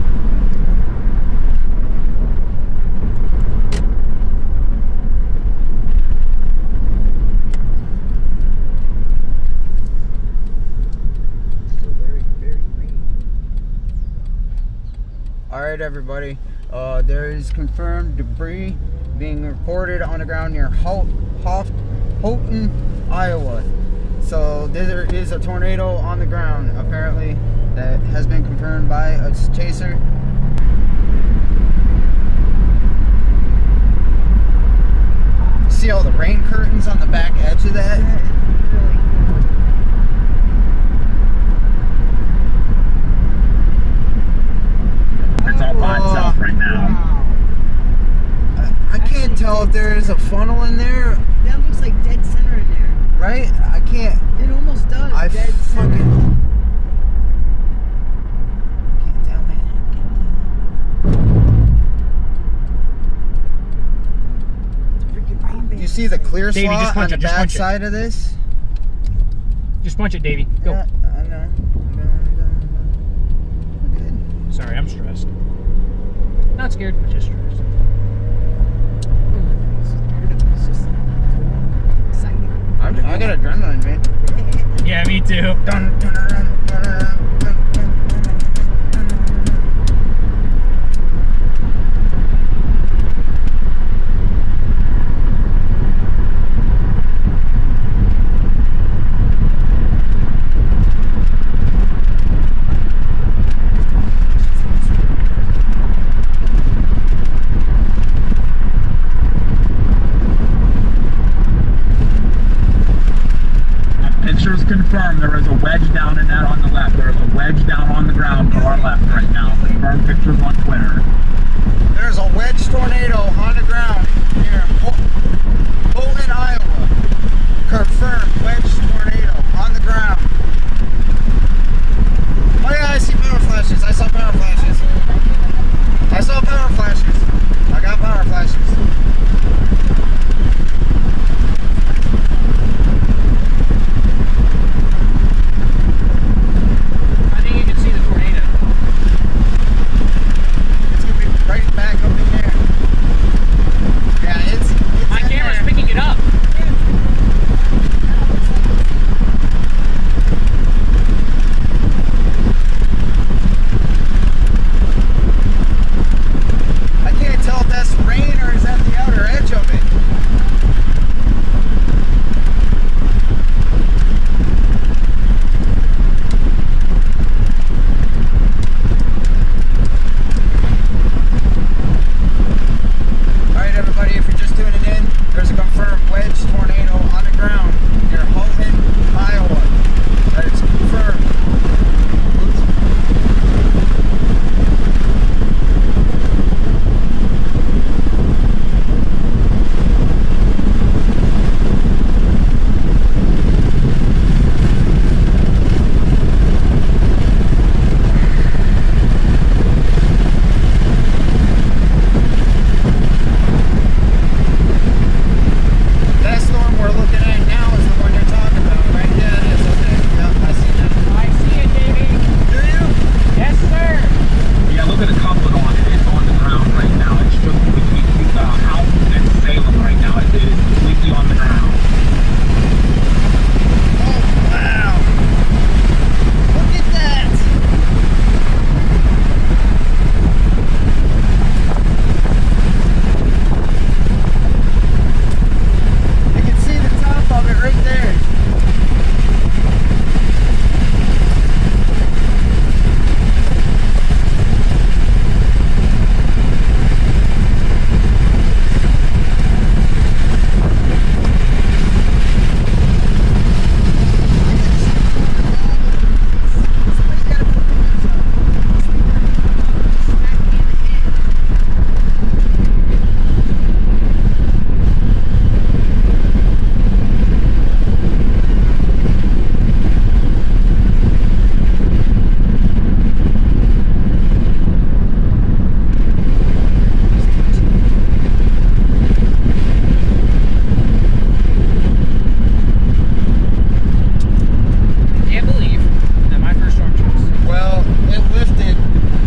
still very, very green. All right, everybody. There is confirmed debris being reported on the ground near Houghton, Iowa. So there is a tornado on the ground, apparently, that has been confirmed by a chaser. See all the rain curtains on the back edge of that? Yeah, it's really cool. It's all by itself right now. Wow. I can't tell if there is a funnel in there, That looks like dead center in there. right? I can't. It almost does. I dead center. fucking can't tell, man. Freaking rain You see the clear Davey, just slot on punch the it, just back punch it. side of this? Just punch it, Davey. Go. Yeah, I know. I'm good. Sorry, I'm stressed. Not scared, but just stressed. It's just exciting. I got adrenaline, man. Yeah, me too. Dun, dun, dun, dun, dun, dun, dun, dun. confirm there is a wedge down in that on the left. There is a wedge down on the ground to our left right now. Confirm pictures on Twitter. There's a wedge tornado on the ground near Bolton, Iowa. Confirmed wedge tornado on the ground. Oh yeah, I see power flashes. I saw power flashes. I saw power flashes. I got power flashes. I think you can see the tornado. It's gonna be right back up in there. Yeah, it's My in camera's there. picking it up. I can't tell if that's rain or is that the outer edge of it. Alright everybody, if you're just tuning in, there's a confirmed wedge tornado on the ground near Holton, Iowa. That is confirmed. That storm we're looking at now is the one you're talking about, right? Yeah, it is. Okay. Yep, I see that. I see it, Davey. Do you? Yes, sir. Yeah, look at the couplet on it. It's on the ground right now. It's just between Houghton and Salem right now. It is completely on the ground. Oh, wow. Look at that. You can see the top of it right there. Somebody's got to put windows up. Smack me in the head. Can't believe that my first storm chase. Well, it lifted,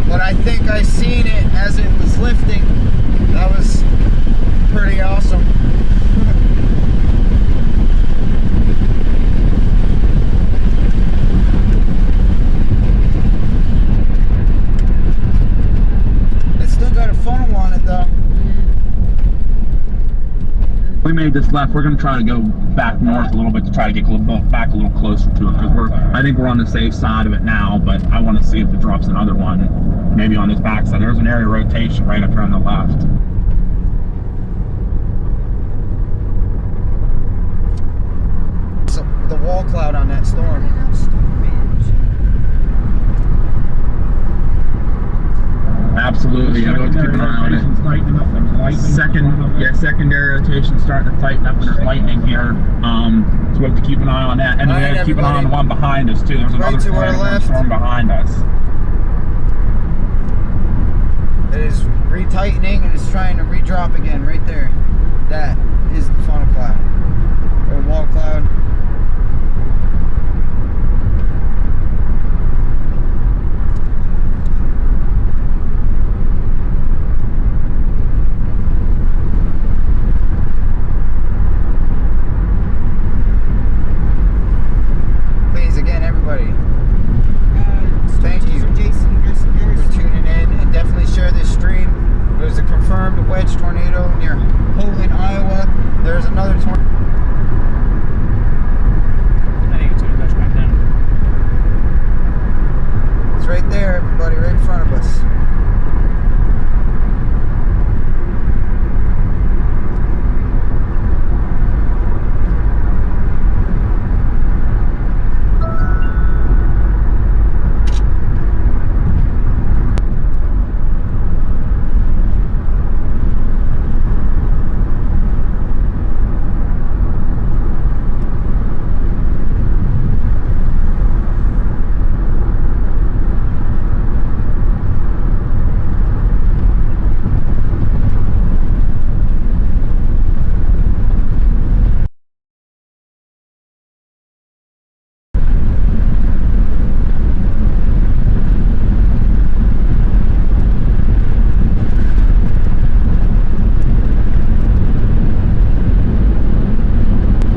but I think I seen it as it was lifting. That was pretty awesome. It's still got a funnel on it though. We made this left. We're going to try to go back north a little bit to try to get back a little closer to it because I think we're on the safe side of it now, but I want to see if it drops another one, maybe on this back side. There's an area of rotation right up here on the left. So the wall cloud on that storm. Absolutely. Yeah, let's keep an eye on it. Secondary rotation starting to tighten up, and there's lightning here. So we have to keep an eye on that. And we have to keep an eye on the one behind us, too. There's another to our left. storm behind us. It is retightening and it's trying to redrop again right there. That is the funnel cloud or wall cloud.